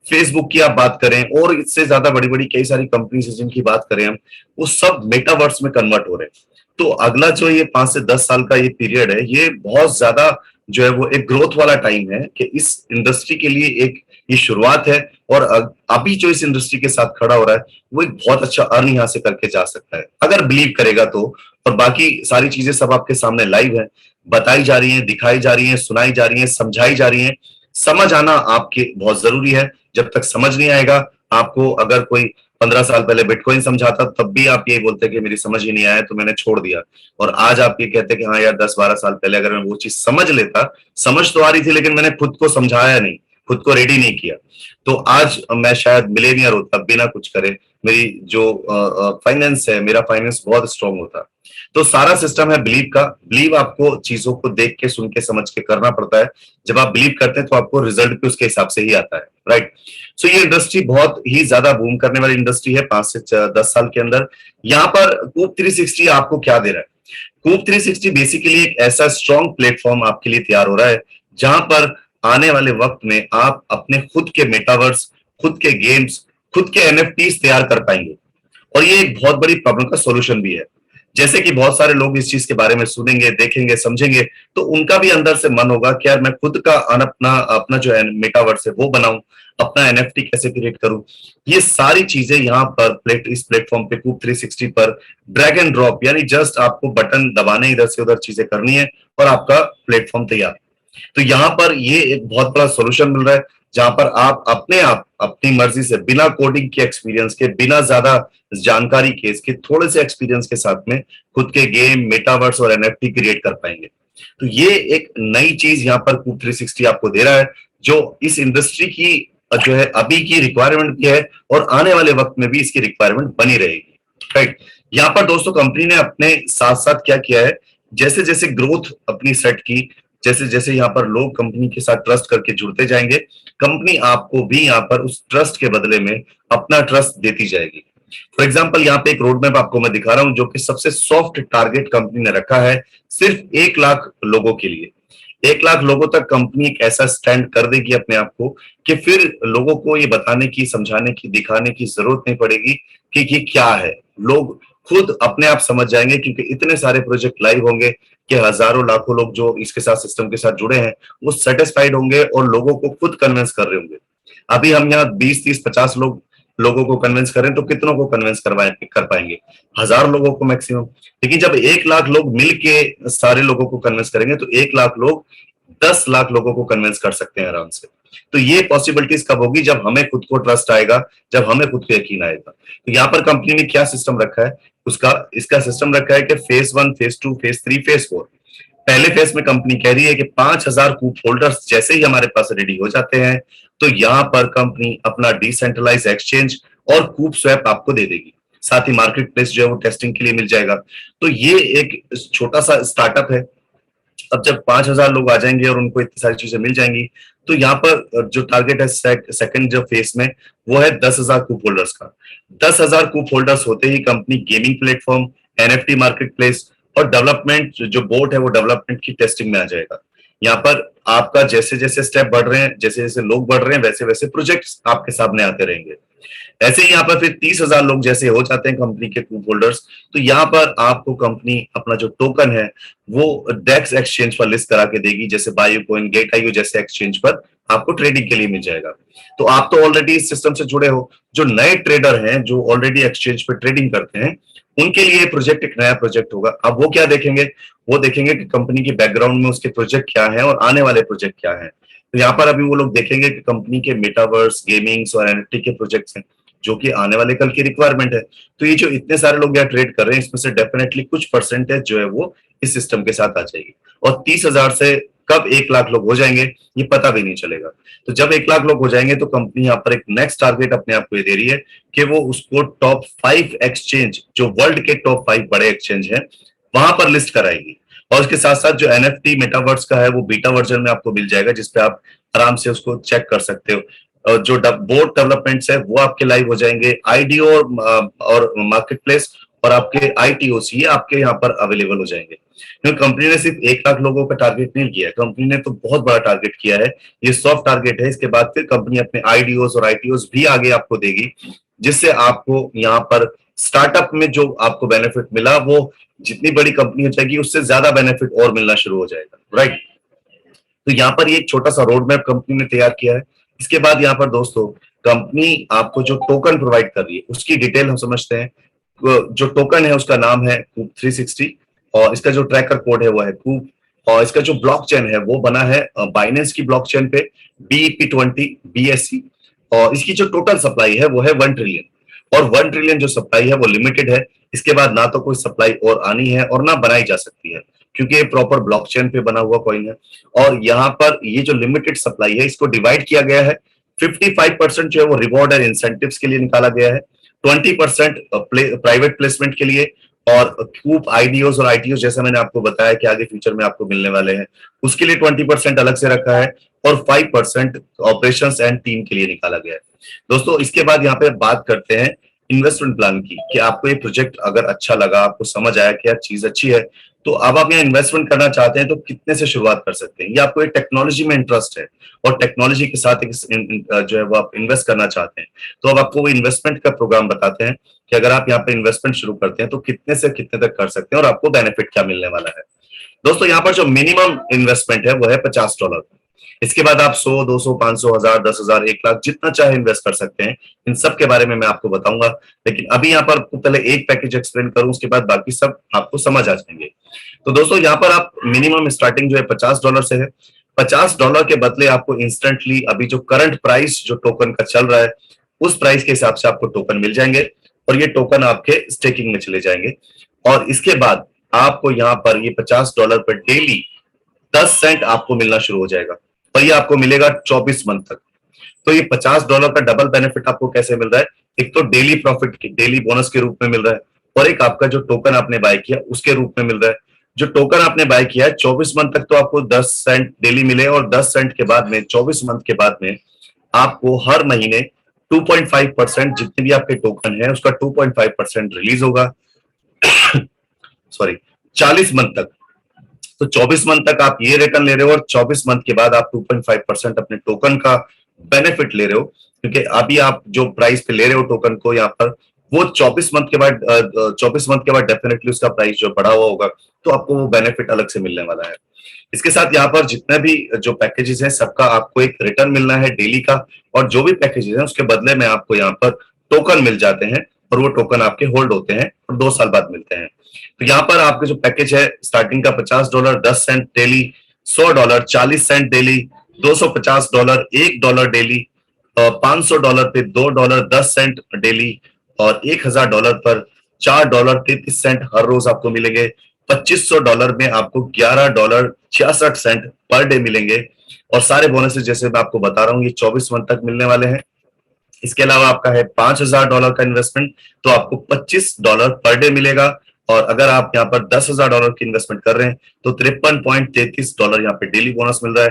फेसबुक की आप बात करें और इससे ज्यादा बड़ी बड़ी कई सारी कंपनीज जिनकी बात करें हम, वो सब मेटावर्स में कन्वर्ट हो रहे हैं। तो अगला जो ये 5 से 10 साल का ये पीरियड है, ये बहुत ज्यादा जो है वो एक ग्रोथ वाला टाइम है कि इस इंडस्ट्री के लिए एक ये शुरुआत है। और अभी जो इस इंडस्ट्री के साथ खड़ा हो रहा है वो एक बहुत अच्छा अर्न यहाँ से करके जा सकता है अगर बिलीव करेगा तो। और बाकी सारी चीजें सब आपके सामने लाइव है, बताई जा रही है, दिखाई जा रही है, सुनाई जा रही है, समझाई जा रही है। समझ आना आपके बहुत जरूरी है। जब तक समझ नहीं आएगा आपको, अगर कोई 15 साल पहले बिटकॉइन समझाता तब भी आप यही बोलते कि मेरी समझ ही नहीं आया तो मैंने छोड़ दिया। और आज आप ये कहते कि हाँ यार 10-12 साल पहले अगर मैं वो चीज समझ लेता, समझ तो आ रही थी लेकिन मैंने खुद को समझाया नहीं, खुद को रेडी नहीं किया, तो आज मैं शायद मिलेनियर होता बिना कुछ करे। मेरी जो फाइनेंस है, मेरा फाइनेंस बहुत स्ट्रांग होता। तो सारा सिस्टम है बिलीव का। बिलीव आपको चीजों को देख के, सुन के, समझ के करना पड़ता है। जब आप बिलीव करते हैं तो आपको रिजल्ट भी उसके हिसाब से ही आता है, राइट। सो ये इंडस्ट्री बहुत ही ज्यादा बूम करने वाली इंडस्ट्री है 5 से 10 साल के अंदर। यहाँ पर कूप 360 आपको क्या दे रहा है? कूप 360 बेसिकली एक ऐसा स्ट्रॉन्ग प्लेटफॉर्म आपके लिए तैयार हो रहा है जहां पर आने वाले वक्त में आप अपने खुद के मेटावर्स, खुद के गेम्स, खुद के एनएफटीज तैयार कर पाएंगे। और ये एक बहुत बड़ी प्रॉब्लम का सॉल्यूशन भी है। जैसे कि बहुत सारे लोग इस चीज के बारे में सुनेंगे, देखेंगे, समझेंगे, तो उनका भी अंदर से मन होगा कि यार मैं खुद का अपना अपना जो है मेटावर्स है वो बनाऊं, अपना एनएफटी कैसे क्रिएट करूं। ये सारी चीजें यहाँ पर इस प्लेटफॉर्म पे कूप 360 पर ड्रैग एंड ड्रॉप, यानी जस्ट आपको बटन दबाने, इधर से उधर चीजें करनी है और आपका प्लेटफॉर्म तैयार। तो यहाँ पर ये एक बहुत बड़ा सोल्यूशन मिल रहा है जहां पर आप अपनी मर्जी से, बिना कोडिंग के एक्सपीरियंस के, बिना ज्यादा जानकारी के, इसके थोड़े से एक्सपीरियंस के साथ में खुद के गेम, मेटावर्स और एनएफटी क्रिएट कर पाएंगे। तो ये एक नई चीज यहाँ पर कूप 360 आपको दे रहा है जो इस इंडस्ट्री की जो है अभी की रिक्वायरमेंट भी है और आने वाले वक्त में भी इसकी रिक्वायरमेंट बनी रहेगी, राइट। यहाँ पर दोस्तों कंपनी ने अपने साथ साथ क्या किया है, जैसे जैसे ग्रोथ अपनी सेट की, जैसे जैसे यहाँ पर लोग कंपनी के साथ ट्रस्ट करके जुड़ते जाएंगे, कंपनी आपको भी यहाँ पर उस ट्रस्ट के बदले में अपना ट्रस्ट देती जाएगी। फॉर एग्जाम्पल यहाँ पे एक रोड मैप आपको मैं दिखा रहा हूं जो कि सबसे सॉफ्ट टारगेट कंपनी ने रखा है सिर्फ 1 लाख लोगों के लिए। 1 लाख लोगों तक कंपनी एक ऐसा स्टैंड कर देगी अपने आप को कि फिर लोगों को ये बताने की, समझाने की, दिखाने की जरूरत नहीं पड़ेगी कि ये क्या है। लोग खुद अपने आप समझ जाएंगे क्योंकि इतने सारे प्रोजेक्ट लाइव होंगे कि हजारों लाखों लोग जो इसके साथ, सिस्टम के साथ जुड़े हैं, वो सेटिस्फाइड होंगे और लोगों को खुद कन्विंस कर रहे होंगे। अभी हम यहाँ 20, 30, 50 लोगों को कन्विंस करें तो कितनों को कन्विंस कर पाएंगे? 1000 लोगों को मैक्सिमम। लेकिन जब 1 लाख लोग मिलके सारे लोगों को कन्विंस करेंगे तो 1 लाख लोग 10 लाख लोगों को कन्विंस कर सकते हैं आराम से। तो ये पॉसिबिलिटीज कब होगी? जब हमें खुद को ट्रस्ट आएगा, जब हमें खुद को यकीन आएगा। तो यहाँ पर कंपनी ने क्या सिस्टम रखा है, इसका सिस्टम रखा है कि फेज 1, फेज 2, फेज 3, फेज 4। पहले फेज में कंपनी कह रही है कि 5000 कूप होल्डर्स जैसे ही हमारे पास रेडी हो जाते हैं तो यहाँ पर कंपनी अपना डिसेंट्रलाइज एक्सचेंज और कूप स्वैप आपको दे देगी। साथ ही मार्केट प्लेस जो है वो टेस्टिंग के लिए मिल जाएगा। तो ये एक छोटा सा स्टार्टअप है। अब जब 5,000 लोग आ जाएंगे और उनको इतनी सारी चीजें मिल जाएंगी, तो यहाँ पर जो टारगेट है सेकंड जो फेस में, वो है 10,000 कूप होल्डर्स का। 10,000 कूप होल्डर्स होते ही company gaming platform, NFT market place और डेवलपमेंट जो बोर्ड है वो डेवलपमेंट की टेस्टिंग में आ जाएगा। यहाँ पर आपका जैसे जैसे स्टेप बढ़ रहे हैं, जैसे जैसे लोग बढ़ रहे हैं, वैसे वैसे प्रोजेक्ट्स आपके सामने आते रहेंगे। ऐसे ही यहाँ पर फिर 30,000 लोग जैसे हो जाते हैं कंपनी के कूप होल्डर्स, तो यहाँ पर आपको कंपनी अपना जो टोकन है वो डेक्स एक्सचेंज पर लिस्ट करा के देगी, जैसे बायोकॉइन, गेट.io जैसे एक्सचेंज पर आपको ट्रेडिंग के लिए मिल जाएगा। तो आप तो ऑलरेडी इस सिस्टम से जुड़े हो। जो नए ट्रेडर हैं जो ऑलरेडी एक्सचेंज पर ट्रेडिंग करते हैं, उनके लिए प्रोजेक्ट एक नया प्रोजेक्ट होगा। अब वो क्या देखेंगे, वो देखेंगे कि कंपनी के बैकग्राउंड में उसके प्रोजेक्ट क्या है और आने वाले प्रोजेक्ट क्या है। तो यहाँ पर अभी वो लोग देखेंगे कि कंपनी के मेटावर्स, गेमिंग्स और एनएफटी के प्रोजेक्ट्स हैं जो कि आने वाले कल की रिक्वायरमेंट है। तो ये जो इतने सारे लोग यहाँ ट्रेड कर रहे हैं, इसमें से डेफिनेटली कुछ परसेंटेज जो है वो इस सिस्टम के साथ आ जाएगी। और 30,000 से कब 1 लाख लोग हो जाएंगे ये पता भी नहीं चलेगा। तो जब 1 लाख लोग हो जाएंगे तो कंपनी यहाँ पर एक नेक्स्ट टारगेट अपने आप को ये दे रही है कि वो उसको टॉप 5 एक्सचेंज, जो वर्ल्ड के टॉप 5 बड़े एक्सचेंज हैं, वहां पर लिस्ट कराएगी। और उसके साथ साथ जो एनएफटी मेटावर्स का है वो बीटा वर्जन में आपको मिल जाएगा, जिसपे आप आराम से उसको चेक कर सकते हो। जो बोर्ड डेवलपमेंट्स है वो आपके लाइव हो जाएंगे। आईडीओ और मार्केट प्लेस और आपके आईटीओसी आपके यहाँ पर अवेलेबल हो जाएंगे। क्योंकि कंपनी ने सिर्फ 1 लाख लोगों का टारगेट नहीं किया है, कंपनी ने तो बहुत बड़ा टारगेट किया है। ये सॉफ्ट टारगेट है। इसके बाद फिर कंपनी अपने आईडीओस और आईटीओस भी आगे आपको देगी, जिससे आपको यहाँ पर स्टार्टअप में जो आपको बेनिफिट मिला वो जितनी बड़ी कंपनी हो जाएगी उससे ज्यादा बेनिफिट और मिलना शुरू हो जाएगा, राइट। तो यहाँ पर ये एक छोटा सा रोड मैप कंपनी ने तैयार किया है। इसके बाद यहाँ पर दोस्तों कंपनी आपको जो टोकन प्रोवाइड कर रही है उसकी डिटेल हम समझते हैं। जो टोकन है उसका नाम है कूप 360 और इसका जो ट्रैकर कोड है वो है कूप। और इसका जो ब्लॉकचेन है वो बना है बाइनेंस की ब्लॉकचेन पे BEP20 BSC। और इसकी जो टोटल सप्लाई है वो है 1 ट्रिलियन। और 1 ट्रिलियन जो सप्लाई है वो लिमिटेड है। इसके बाद ना तो कोई सप्लाई और आनी है और ना बनाई जा सकती है, क्योंकि ये प्रॉपर ब्लॉकचेन पे बना हुआ कॉइन है। और यहाँ पर ये जो लिमिटेड सप्लाई है इसको डिवाइड किया गया है। 55% जो है वो रिवॉर्ड एंड इंसेंटिव्स के लिए निकाला गया है, 20% प्राइवेट प्लेसमेंट के लिए, और कूप आईडीओस और आईटीओस जैसा मैंने आपको बताया कि आगे फ्यूचर में आपको मिलने वाले हैं, उसके लिए 20% अलग से रखा है, और 5% ऑपरेशंस एंड टीम के लिए निकाला गया है। दोस्तों इसके बाद यहाँ पे बात करते हैं इन्वेस्टमेंट प्लान की, कि आपको ये प्रोजेक्ट अगर अच्छा लगा, आपको समझ आया कि यार चीज अच्छी है, तो अब आप यहाँ इन्वेस्टमेंट करना चाहते हैं तो कितने से शुरुआत कर सकते हैं। या आपको एक टेक्नोलॉजी में इंटरेस्ट है और टेक्नोलॉजी के साथ जो है वो आप इन्वेस्ट करना चाहते हैं, तो अब आपको वो इन्वेस्टमेंट का प्रोग्राम बताते हैं कि अगर आप यहाँ पे इन्वेस्टमेंट शुरू करते हैं तो कितने से कितने तक कर सकते हैं और आपको बेनिफिट क्या मिलने वाला है। दोस्तों यहाँ पर जो मिनिमम इन्वेस्टमेंट है वो है $50। इसके बाद आप 100, 200, 500, 1000, 10,000, 1 लाख जितना चाहे इन्वेस्ट कर सकते हैं। इन सब के बारे में मैं आपको बताऊंगा, लेकिन अभी यहाँ पर पहले एक पैकेज एक्सप्लेन करूं, उसके बाद बाकी सब आपको समझ आ जाएंगे। तो दोस्तों यहाँ पर आप मिनिमम स्टार्टिंग जो है $50 से है। $50 के बदले आपको इंस्टेंटली अभी जो करंट प्राइस जो टोकन का चल रहा है उस प्राइस के हिसाब से आपको टोकन मिल जाएंगे, और ये टोकन आपके स्टेकिंग में चले जाएंगे। और इसके बाद आपको यहाँ पर ये $50 पर डेली 10 सेंट आपको मिलना शुरू हो जाएगा, और ये आपको मिलेगा 24 मंथ तक। तो ये $50 का डबल बेनिफिट आपको कैसे मिल रहा है, एक तो डेली प्रॉफिट, डेली बोनस के रूप में मिल रहा है, और एक आपका जो टोकन आपने बाय किया उसके रूप में मिल रहा है। जो टोकन आपने बाय किया है 24 मंथ तक तो आपको 10 सेंट डेली मिले, और 10 सेंट के बाद में 24 मंथ के बाद में आपको हर महीने 2.5% जितने भी आपके टोकन है उसका 2.5% रिलीज होगा सॉरी 40 मंथ तक। तो 24 मंथ तक आप ये रिटर्न ले रहे हो, और 24 मंथ के बाद आप 2.5% अपने टोकन का बेनिफिट ले रहे हो, क्योंकि अभी आप जो प्राइस पे ले रहे हो टोकन को यहाँ पर, वो 24 मंथ के बाद डेफिनेटली उसका प्राइस जो बढ़ा हुआ होगा, तो आपको वो बेनिफिट अलग से मिलने वाला है। इसके साथ यहाँ पर जितने भी जो पैकेजेस हैं सबका आपको एक रिटर्न मिलना है डेली का, और जो भी पैकेजेस हैं उसके बदले में आपको यहाँ पर टोकन मिल जाते हैं, और वो टोकन आपके होल्ड होते हैं और 2 साल बाद मिलते हैं। तो यहाँ पर आपके जो पैकेज है स्टार्टिंग का $50, 10 cent daily, $100, 40 cent daily, $250, $1 daily, $500 पे $2, 10 सेंट डेली, और $1,000 पर $4, 33 सेंट हर रोज आपको मिलेंगे। $2,500 में आपको $11, 66 सेंट पर डे मिलेंगे, और सारे बोनसेस जैसे मैं आपको बता रहा हूँ ये 24 मंथ तक मिलने वाले हैं। इसके अलावा आपका है $5,000 का इन्वेस्टमेंट, तो आपको $25 पर डे मिलेगा, और अगर आप यहाँ पर $10,000 की इन्वेस्टमेंट कर रहे हैं तो $53.33 यहाँ पे डेली बोनस मिल रहा है।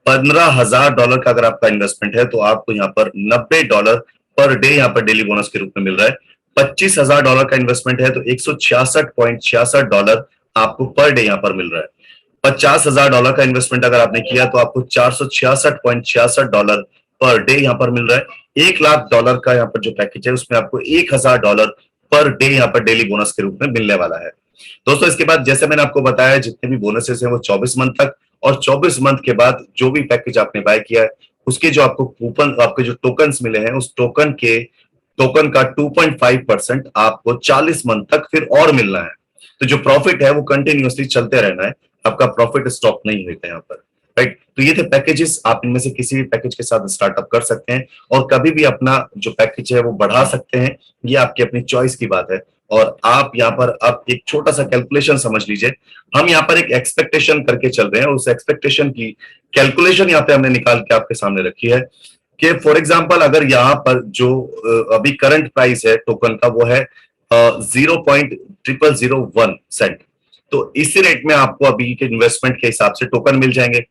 $15,000 का अगर आपका इन्वेस्टमेंट है तो आपको यहाँ पर $90 पर डे यहाँ पर डेली बोनस के रूप में मिल रहा है। $25,000 का इन्वेस्टमेंट है तो $166.66 आपको पर डे यहाँ पर मिल रहा है। $50,000 का इन्वेस्टमेंट अगर आपने किया तो आपको $466.66 पर डे यहाँ पर मिल रहा है। $1,00,000 का यहाँ पर जो पैकेज है उसमें आपको $1,000 पर डे यहाँ पर डेली बोनस के रूप में मिलने वाला है। दोस्तों इसके बाद जैसे मैंने आपको बताया जितने भी बोनसेस हैं वो 24 मंथ तक, और 24 मंथ के बाद जो भी पैकेज आपने बाय किया है उसके जो आपको कूपन, आपके जो टोकन्स मिले हैं उस टोकन का 2.5% आपको 40 मंथ तक फिर और मिलना है। तो जो प्रॉफिट है वो कंटिन्यूअसली चलते रहना है, आपका प्रॉफिट स्टॉप नहीं होगा यहाँ पर, राइट। तो ये थे पैकेजेस, आप इनमें से किसी भी पैकेज के साथ स्टार्टअप कर सकते हैं और कभी भी अपना जो पैकेज है वो बढ़ा सकते हैं, ये आपकी अपनी चॉइस की बात है। और आप यहाँ पर अब एक छोटा सा कैलकुलेशन समझ लीजिए, हम यहाँ पर एक एक्सपेक्टेशन करके चल रहे हैं, उस एक्सपेक्टेशन की कैलकुलेशन यहाँ पे हमने निकाल के आपके सामने रखी है कि फॉर एग्जाम्पल अगर यहाँ पर जो अभी करंट प्राइस है टोकन का वो है 0.0001 सेंट, तो इसी रेट में आपको अभी के इन्वेस्टमेंट के हिसाब से टोकन मिल जाएंगे।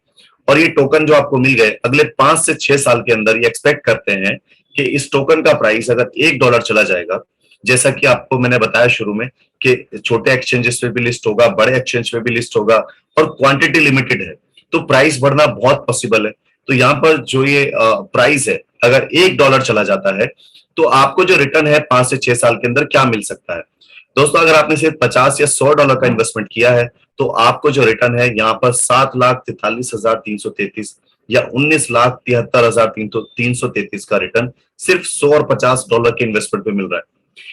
और ये टोकन जो आपको मिल गए अगले 5 से 6 साल के अंदर ये एक्सपेक्ट करते हैं कि इस टोकन का प्राइस अगर $1 चला जाएगा, जैसा कि आपको मैंने बताया शुरू में कि छोटे एक्सचेंजेस पे भी लिस्ट होगा, बड़े एक्सचेंज पे भी लिस्ट होगा और क्वांटिटी लिमिटेड है, तो प्राइस बढ़ना बहुत पॉसिबल है। तो यहाँ पर जो ये प्राइस है अगर $1 चला जाता है तो आपको जो रिटर्न है 5 से 6 साल के अंदर क्या मिल सकता है। दोस्तों अगर आपने सिर्फ $50 या $100 का इन्वेस्टमेंट किया है तो आपको जो रिटर्न है यहाँ पर 7,43,333 या 19,73,333 का रिटर्न सिर्फ $100 और $50 के इन्वेस्टमेंट पे मिल रहा है।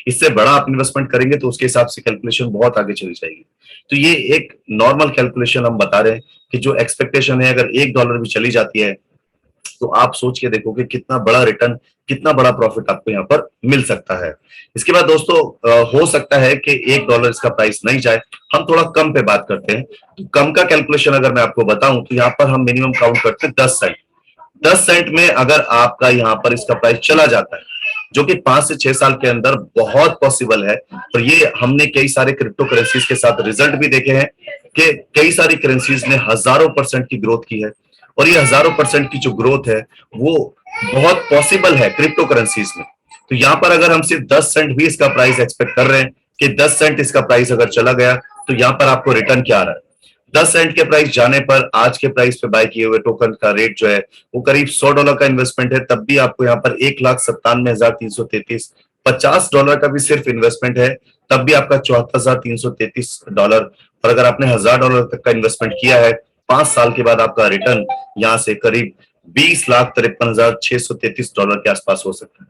इससे बड़ा आप इन्वेस्टमेंट करेंगे तो उसके हिसाब से कैलकुलेशन बहुत आगे चली जाएगी। तो ये एक नॉर्मल कैलकुलेशन हम बता रहे हैं कि जो एक्सपेक्टेशन है अगर $1 भी चली जाती है तो आप सोच के देखो कि कितना बड़ा रिटर्न, कितना बड़ा प्रॉफिट आपको यहाँ पर मिल सकता है। इसके बाद दोस्तों हो सकता है कि $1 इसका प्राइस नहीं जाए, हम थोड़ा कम पे बात करते हैं। तो कम का कैलकुलेशन अगर मैं आपको बताऊं तो यहाँ पर हम मिनिमम काउंट करते हैं 10 सेंट। 10 सेंट में अगर आपका यहाँ पर इसका प्राइस चला जाता है, जो कि 5 से 6 साल के अंदर बहुत पॉसिबल है, और ये हमने कई सारे क्रिप्टो करेंसीज के साथ रिजल्ट भी देखे हैं कि कई सारी करेंसीज ने हजारों % की ग्रोथ की है, और ये हजारों % की जो ग्रोथ है वो बहुत पॉसिबल है क्रिप्टो करेंसीज में। तो यहाँ पर अगर हम सिर्फ 10 सेंट भी इसका प्राइस एक्सपेक्ट कर रहे हैं कि 10 सेंट इसका प्राइस अगर चला गया तो यहाँ पर आपको रिटर्न क्या आ रहा है। 10 सेंट के प्राइस जाने पर आज के प्राइस पे बाय किए हुए टोकन का रेट जो है वो करीब $100 का इन्वेस्टमेंट है, तब भी आपको यहाँ पर 1,97,333, $50 का भी सिर्फ इन्वेस्टमेंट है तब भी आपका $74,333। और अगर आपने $1,000 तक का इन्वेस्टमेंट किया है 5 साल के बाद आपका रिटर्न यहाँ से करीब $20,53,633 के आसपास हो सकता है।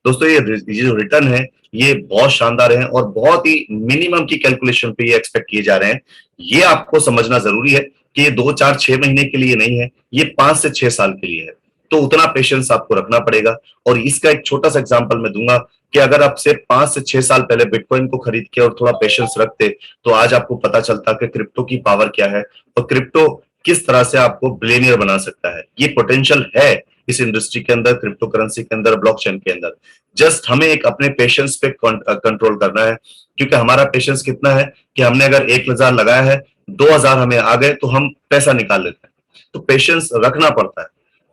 दोस्तों ये जो रिटर्न है ये बहुत शानदार है और बहुत ही मिनिमम की कैलकुलेशन पे ये एक्सपेक्ट किए जा रहे हैं। ये आपको समझना जरूरी है कि ये 2, 4, 6 महीने के लिए नहीं है, ये 5 से 6 साल के लिए है। तो उतना पेशेंस आपको रखना पड़ेगा। और इसका एक छोटा सा एग्जांपल मैं दूंगा कि अगर आप सिर्फ 5 से 6 साल पहले बिटकॉइन को खरीद के और थोड़ा पेशेंस रखते तो आज आपको पता चलता कि क्रिप्टो की पावर क्या है और क्रिप्टो किस तरह से आपको बिलियनियर बना सकता है। ये पोटेंशियल है इस इंडस्ट्री के अंदर, क्रिप्टो करेंसी के अंदर, ब्लॉकचेन के अंदर। जस्ट हमें एक अपने पेशेंस पे कंट्रोल करना है, क्योंकि हमारा पेशेंस कितना है कि हमने अगर 1,000 लगाया है, 2,000 हमें आ गए तो हम पैसा निकाल लेते हैं। तो पेशेंस रखना पड़ता है,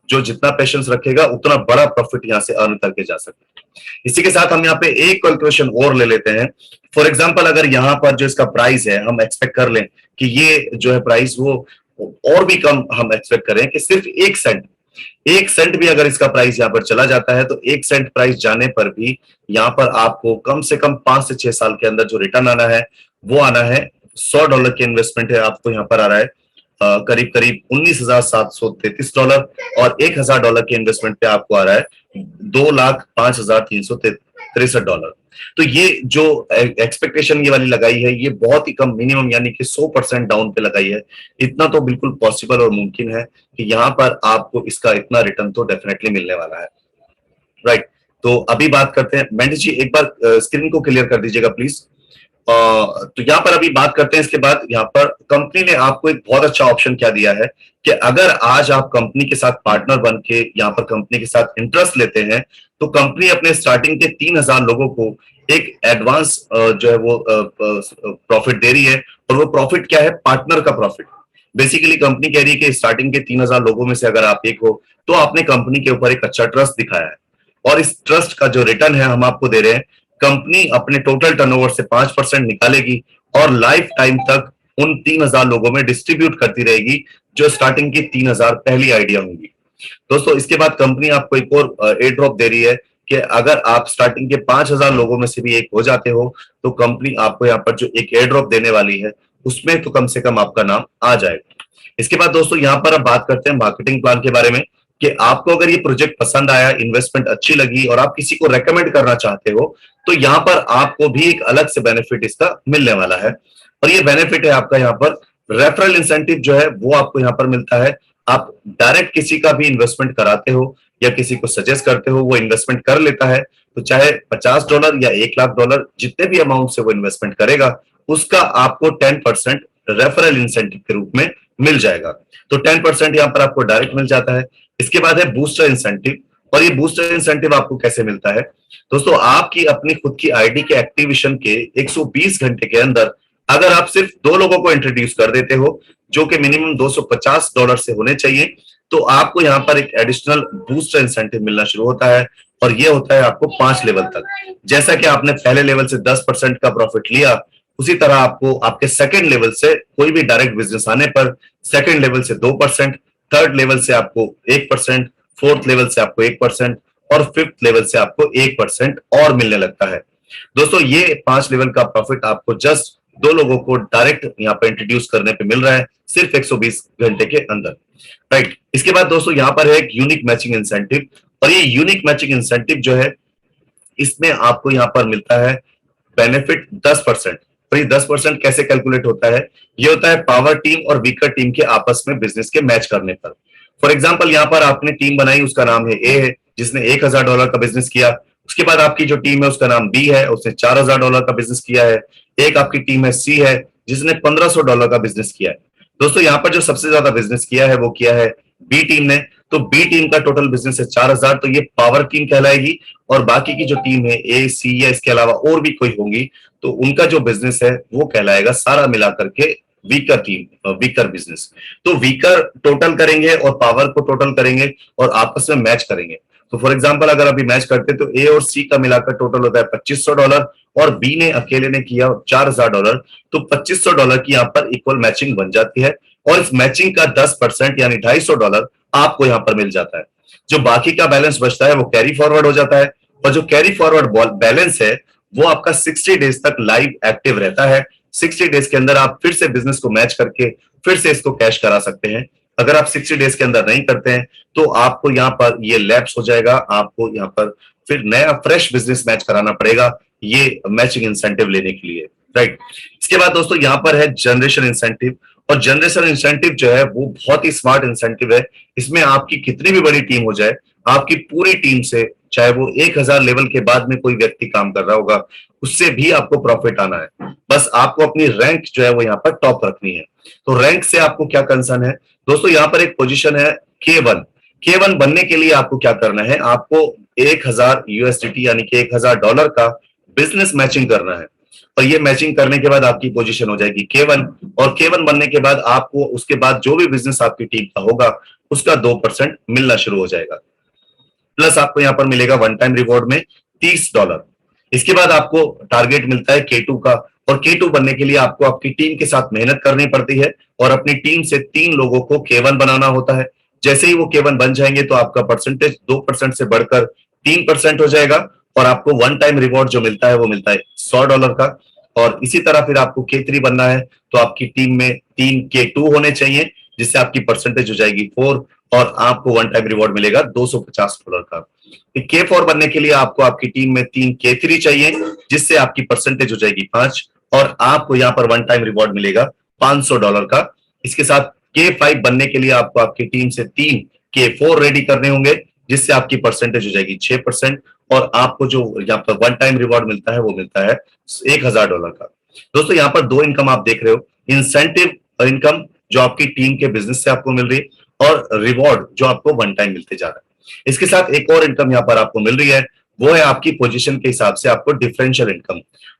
जो जितना पेशेंस रखेगा उतना बड़ा प्रॉफिट यहाँ से अर्न करके जा सकता है। इसी के साथ हम यहाँ पे एक कैलकुलेशन और ले लेते हैं। फॉर एग्जाम्पल अगर यहाँ पर जो इसका प्राइस है हम एक्सपेक्ट कर लें कि ये जो है प्राइस वो और भी कम हम एक्सपेक्ट करें कि सिर्फ 1 सेंट भी अगर इसका प्राइस यहाँ पर चला जाता है तो 1 सेंट प्राइस जाने पर भी यहाँ पर आपको कम से कम 5 से 6 साल के अंदर जो रिटर्न आना है वो आना है $100 के इन्वेस्टमेंट है, आपको यहाँ पर आ रहा है करीब करीब $19,733 और $1,000 के इन्वेस्टमेंट पे आपको आ रहा है $2,05,363। तो ये जो एक्सपेक्टेशन ये वाली लगाई है ये बहुत ही कम, मिनिमम यानी कि 100% डाउन पे लगाई है। इतना तो बिल्कुल पॉसिबल और मुमकिन है कि यहाँ पर आपको इसका इतना रिटर्न तो डेफिनेटली मिलने वाला है, राइट। तो अभी बात करते हैं, मेंडी जी एक बार स्क्रीन को क्लियर कर दीजिएगा प्लीज। तो यहाँ पर अभी बात करते हैं इसके बाद। यहाँ पर कंपनी ने आपको एक बहुत अच्छा ऑप्शन क्या दिया है कि अगर आज आप कंपनी के साथ पार्टनर बन के यहाँ पर कंपनी के साथ इंटरेस्ट लेते हैं, तो कंपनी अपने स्टार्टिंग के 3,000 लोगों को एक एडवांस जो है वो प्रॉफिट दे रही है। और वो प्रॉफिट क्या है? पार्टनर का प्रॉफिट। बेसिकली कंपनी कह रही है कि स्टार्टिंग के 3,000 लोगों में से अगर आप एक हो, तो आपने कंपनी के ऊपर एक अच्छा ट्रस्ट दिखाया है, और इस ट्रस्ट का जो रिटर्न है हम आपको दे रहे हैं। कंपनी अपने टोटल टर्नओवर से 5% निकालेगी और लाइफ टाइम तक उन 3,000 लोगों में डिस्ट्रीब्यूट करती रहेगी जो स्टार्टिंग की 3,000 पहली आइडिया होंगी। दोस्तों, इसके बाद कंपनी आपको एक और एयर ड्रॉप दे रही है कि अगर आप स्टार्टिंग के 5,000 लोगों में से भी एक हो जाते हो, तो कंपनी आपको यहाँ पर जो एक एयर ड्रॉप देने वाली है उसमें तो कम से कम आपका नाम आ जाएगा। इसके बाद दोस्तों यहाँ पर अब बात करते हैं मार्केटिंग प्लान के बारे में कि आपको अगर ये प्रोजेक्ट पसंद आया, इन्वेस्टमेंट अच्छी लगी और आप किसी को रेकमेंड करना चाहते हो, तो यहाँ पर आपको भी एक अलग से बेनिफिट इसका मिलने वाला है। और ये बेनिफिट है आपका यहाँ पर रेफरल इंसेंटिव जो है वो आपको यहाँ पर मिलता है। आप डायरेक्ट किसी का भी इन्वेस्टमेंट कराते हो या किसी को सजेस्ट करते हो, वो इन्वेस्टमेंट कर लेता है, तो चाहे $50 या $1,00,000 जितने भी अमाउंट से वो इन्वेस्टमेंट करेगा, उसका आपको 10% रेफरल इंसेंटिव के रूप में मिल जाएगा। तो 10% यहाँ पर आपको डायरेक्ट मिल जाता है। इसके बाद है बूस्टर इंसेंटिव। और ये बूस्टर इंसेंटिव आपको कैसे मिलता है? दोस्तों, आपकी अपनी खुद की आईडी के एक्टिवेशन के 120 घंटे के अंदर अगर आप सिर्फ 2 लोगों को इंट्रोड्यूस कर देते हो, जो कि मिनिमम $250 से होने चाहिए, तो आपको यहाँ पर एक एडिशनल बूस्टर इंसेंटिव मिलना शुरू होता है। और ये होता है आपको 5 लेवल तक। जैसा कि आपने पहले लेवल से 10% का प्रॉफिट लिया, उसी तरह आपको आपके सेकंड लेवल से कोई भी डायरेक्ट बिजनेस आने पर सेकंड लेवल से 2%, थर्ड लेवल से आपको 1%, फोर्थ लेवल से आपको 1% और फिफ्थ लेवल से आपको 1% और मिलने लगता है। दोस्तों, ये 5 लेवल का प्रॉफिट आपको जस्ट 2 लोगों को डायरेक्ट यहाँ पे इंट्रोड्यूस करने पे मिल रहा है, सिर्फ 120 घंटे के अंदर, राइट। इसके बाद दोस्तों यहाँ पर है एक यूनिक मैचिंग इंसेंटिव। और ये यूनिक मैचिंग इंसेंटिव जो है, इसमें आपको यहाँ पर मिलता है बेनिफिट 10%। तो ये 10% कैसे कैलकुलेट होता है? ये होता है पावर टीम और वीकर टीम के आपस में बिजनेस के मैच करने पर। फॉर एग्जाम्पल, यहाँ पर आपने टीम बनाई, उसका नाम है ए है, जिसने $1,000 का बिजनेस किया। उसके बाद आपकी जो टीम है उसका नाम बी है, उसने $4,000 का बिजनेस किया है। एक आपकी टीम है सी है, जिसने $1,500 का बिजनेस किया है। दोस्तों, यहाँ पर जो सबसे ज्यादा बिजनेस किया है वो किया है बी टीम ने। तो बी टीम का टोटल बिजनेस है 4,000, तो ये पावर टीम कहलाएगी। और बाकी की जो टीम है ए, सी या इसके अलावा और भी कोई होंगी, तो उनका जो बिजनेस है वो कहलाएगा सारा मिलाकर के वीकर टीम, वीकर बिजनेस। तो वीकर टोटल करेंगे और पावर को टोटल करेंगे और आपस में मैच करेंगे। तो फॉर एग्जांपल, अगर अभी मैच करते तो ए और सी का मिलाकर टोटल होता है $2,500 और बी ने अकेले ने किया $4,000, तो $2,500 की यहाँ पर इक्वल मैचिंग बन जाती है। और इस मैचिंग का 10% यानी $250 आपको यहाँ पर मिल जाता है। जो बाकी का बैलेंस बचता है वो कैरी फॉरवर्ड हो जाता है। और जो कैरी फॉरवर्ड बैलेंस है वो आपका 60 डेज तक लाइव एक्टिव रहता है। 60 डेज के अंदर आप फिर से बिजनेस को मैच करके फिर से इसको कैश करा सकते हैं। अगर आप 60 डेज के अंदर नहीं करते हैं तो आपको यहाँ पर ये लैप्स हो जाएगा, आपको यहाँ पर फिर नया फ्रेश बिजनेस मैच कराना पड़ेगा ये मैचिंग इंसेंटिव लेने के लिए, राइट। इसके बाद दोस्तों यहाँ पर है जनरेशन इंसेंटिव। और जनरेशन इंसेंटिव जो है वो बहुत ही स्मार्ट इंसेंटिव है। इसमें आपकी कितनी भी बड़ी टीम हो जाए, आपकी पूरी टीम से, चाहे वो 1,000 लेवल के बाद में कोई व्यक्ति काम कर रहा होगा, उससे भी आपको प्रॉफिट आना है। बस आपको अपनी रैंक जो है वो यहाँ पर टॉप रखनी है। तो रैंक से आपको क्या कंसर्न है? दोस्तों, यहाँ पर एक पोजीशन है K1। K1 बनने के लिए आपको क्या करना है? आपको 1,000 USDT यानी कि $1,000 का बिजनेस मैचिंग करना है। और ये मैचिंग करने के बाद आपकी पोजीशन हो जाएगी K1। और K1 बनने के बाद आपको उसके बाद जो भी बिजनेस आपकी टीम का होगा उसका 2% मिलना शुरू हो जाएगा। प्लस आपको यहाँ पर मिलेगा वन टाइम रिवॉर्ड में $30। इसके बाद आपको टारगेट मिलता है K2 का। और K2 बनने के लिए आपको आपकी टीम के साथ मेहनत करनी पड़ती है और अपनी टीम से 3 लोगों को K1 बनाना होता है। जैसे ही वो K1 बन जाएंगे तो आपका परसेंटेज 2% से बढ़कर 3% हो जाएगा। और आपको वन टाइम रिवॉर्ड जो मिलता है वो मिलता है $100 का। और इसी तरह फिर आपको K3 बनना है तो आपकी टीम में 3 K2 होने चाहिए, जिससे आपकी परसेंटेज हो जाएगी 4 और आपको वन टाइम रिवॉर्ड मिलेगा $250 का। K4 बनने के लिए आपको आपकी टीम में 3 K3 चाहिए, जिससे आपकी परसेंटेज हो जाएगी 5 और आपको यहाँ पर वन टाइम रिवॉर्ड मिलेगा $500 का। इसके साथ K5 बनने के लिए आपको आपकी टीम से 3 K4 रेडी करने होंगे, जिससे आपकी परसेंटेज हो जाएगी 6% और आपको जो यहाँ पर वन टाइम रिवॉर्ड मिलता है वो मिलता है $1,000 का। दोस्तों यहाँ पर दो इनकम आप देख रहे हो, इंसेंटिव इनकम जो आपकी टीम के बिजनेस से आपको मिल रही है और रिवॉर्ड जो आपको वन टाइम मिलते जा रहा है। इसके साथ एक और इनकम यहाँ पर आपको मिल रही है, वो है आपकी पोजीशन के हिसाब से आपको डिफरेंशियल इनकम।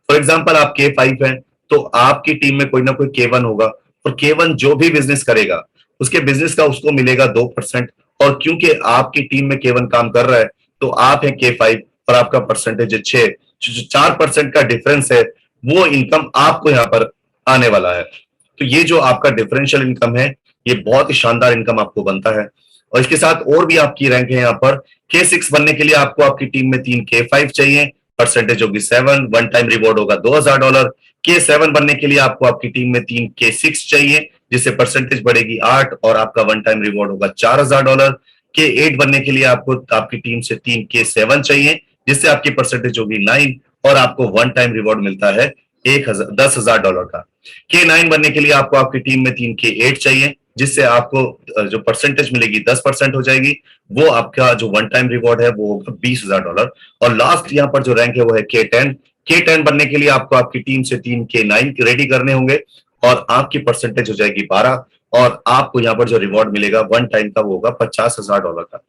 फॉर एग्जांपल आप K5 है तो आपकी टीम में कोई ना कोई K1 होगा, और K1 जो भी बिजनेस करेगा उसके बिजनेस का उसको मिलेगा 2%, और क्योंकि आपकी टीम में K1 काम कर रहा है तो आप है K5 और आपका परसेंटेज है 6, जो 4% का डिफरेंस है वो इनकम आपको यहाँ पर आने वाला है। तो ये जो आपका डिफरेंशियल इनकम है ये बहुत ही शानदार इनकम आपको बनता है। और इसके साथ और भी आपकी रैंक है यहाँ पर, K6 बनने के लिए आपको आपकी टीम में 3 K5 चाहिए, परसेंटेज होगी 7, वन टाइम रिवॉर्ड होगा $2000। K7 बनने के लिए आपको आपकी टीम में 3 K6 चाहिए जिससे परसेंटेज बढ़ेगी 8 और आपका वन टाइम रिवॉर्ड होगा $4000। K8 बनने के लिए आपको आपकी टीम से 3 K7 चाहिए जिससे आपकी परसेंटेज होगी 9 और आपको वन टाइम रिवॉर्ड मिलता है $10,000 का। K9 बनने के लिए आपको आपकी टीम में 3 K8 चाहिए जिससे आपको जो परसेंटेज मिलेगी 10% हो जाएगी, वो आपका जो वन टाइम रिवॉर्ड है वो होगा $20,000। और लास्ट यहाँ पर जो रैंक है वो है K10। K10 बनने के लिए आपको आपकी टीम से 3 K9 रेडी करने होंगे और आपकी परसेंटेज हो जाएगी 12 और आपको यहाँ पर जो रिवॉर्ड मिलेगा वन टाइम का वो होगा $50,000 का।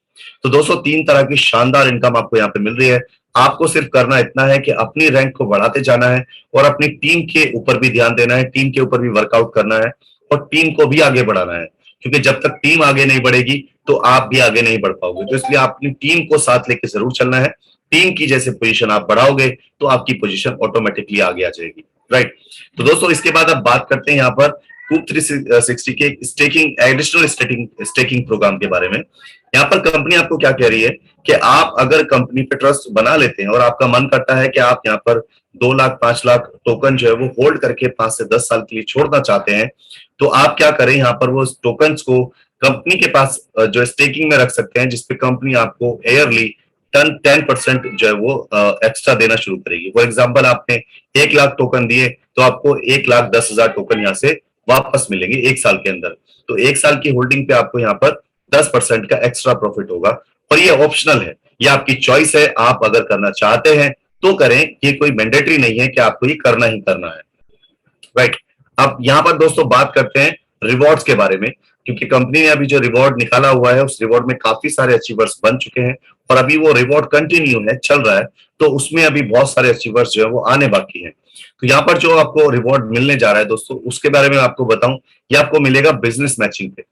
तो दोस्तों 3 तरह की शानदार इनकम आपको यहाँ पे मिल रही है। आपको सिर्फ करना इतना है कि अपनी रैंक को बढ़ाते जाना है और अपनी टीम के ऊपर भी ध्यान देना है, टीम के ऊपर भी वर्कआउट करना है और टीम को भी आगे बढ़ाना है, क्योंकि जब तक टीम आगे नहीं बढ़ेगी तो आप भी आगे नहीं बढ़ पाओगे। तो इसलिए आप अपनी टीम को साथ लेके जरूर चलना है। टीम की जैसे पोजीशन आप बढ़ाओगे तो आपकी पोजीशन ऑटोमेटिकली आगे आ जाएगी, राइट। तो दोस्तों इसके बाद अब बात करते हैं यहाँ पर कूप 360 के स्टेकिंग एडिशनल स्टेकिंग प्रोग्राम के बारे में। यहाँ पर कंपनी आपको क्या कह रही है कि आप अगर कंपनी पे ट्रस्ट बना लेते हैं और आपका मन करता है कि आप यहाँ पर 2 लाख 5 लाख टोकन जो है वो होल्ड करके 5 से 10 साल के लिए छोड़ना चाहते हैं, तो आप क्या करें, यहाँ पर वो टोकन्स को कंपनी के पास जो स्टेकिंग में रख सकते हैं जिसपे कंपनी आपको ईयरली 10% जो है वो एक्स्ट्रा देना शुरू करेगी। फॉर एग्जाम्पल आपने 1 लाख टोकन दिए तो आपको 1,10,000 टोकन यहाँ से वापस मिलेंगे 1 साल के अंदर। तो 1 साल की होल्डिंग पे आपको यहाँ पर 10% का एक्स्ट्रा प्रॉफिट होगा और ये ऑप्शनल है, ये आपकी चॉइस है। आप अगर करना चाहते हैं तो करें, ये कोई मैंडेटरी नहीं है कि आपको ये करना ही करना है, राइट। अब यहाँ पर दोस्तों बात करते हैं रिवॉर्ड्स के बारे में, क्योंकि कंपनी ने अभी जो रिवॉर्ड निकाला हुआ है उस रिवॉर्ड में काफी सारे अचीवर्स बन चुके हैं और अभी वो रिवॉर्ड कंटिन्यू है, चल रहा है, तो उसमें अभी बहुत सारे अचीवर्स जो है वो आने बाकी हैं। तो यहाँ पर जो आपको रिवॉर्ड मिलने जा रहा है दोस्तों उसके बारे में आपको बताऊं, ये आपको मिलेगा बिजनेस मैचिंग पे।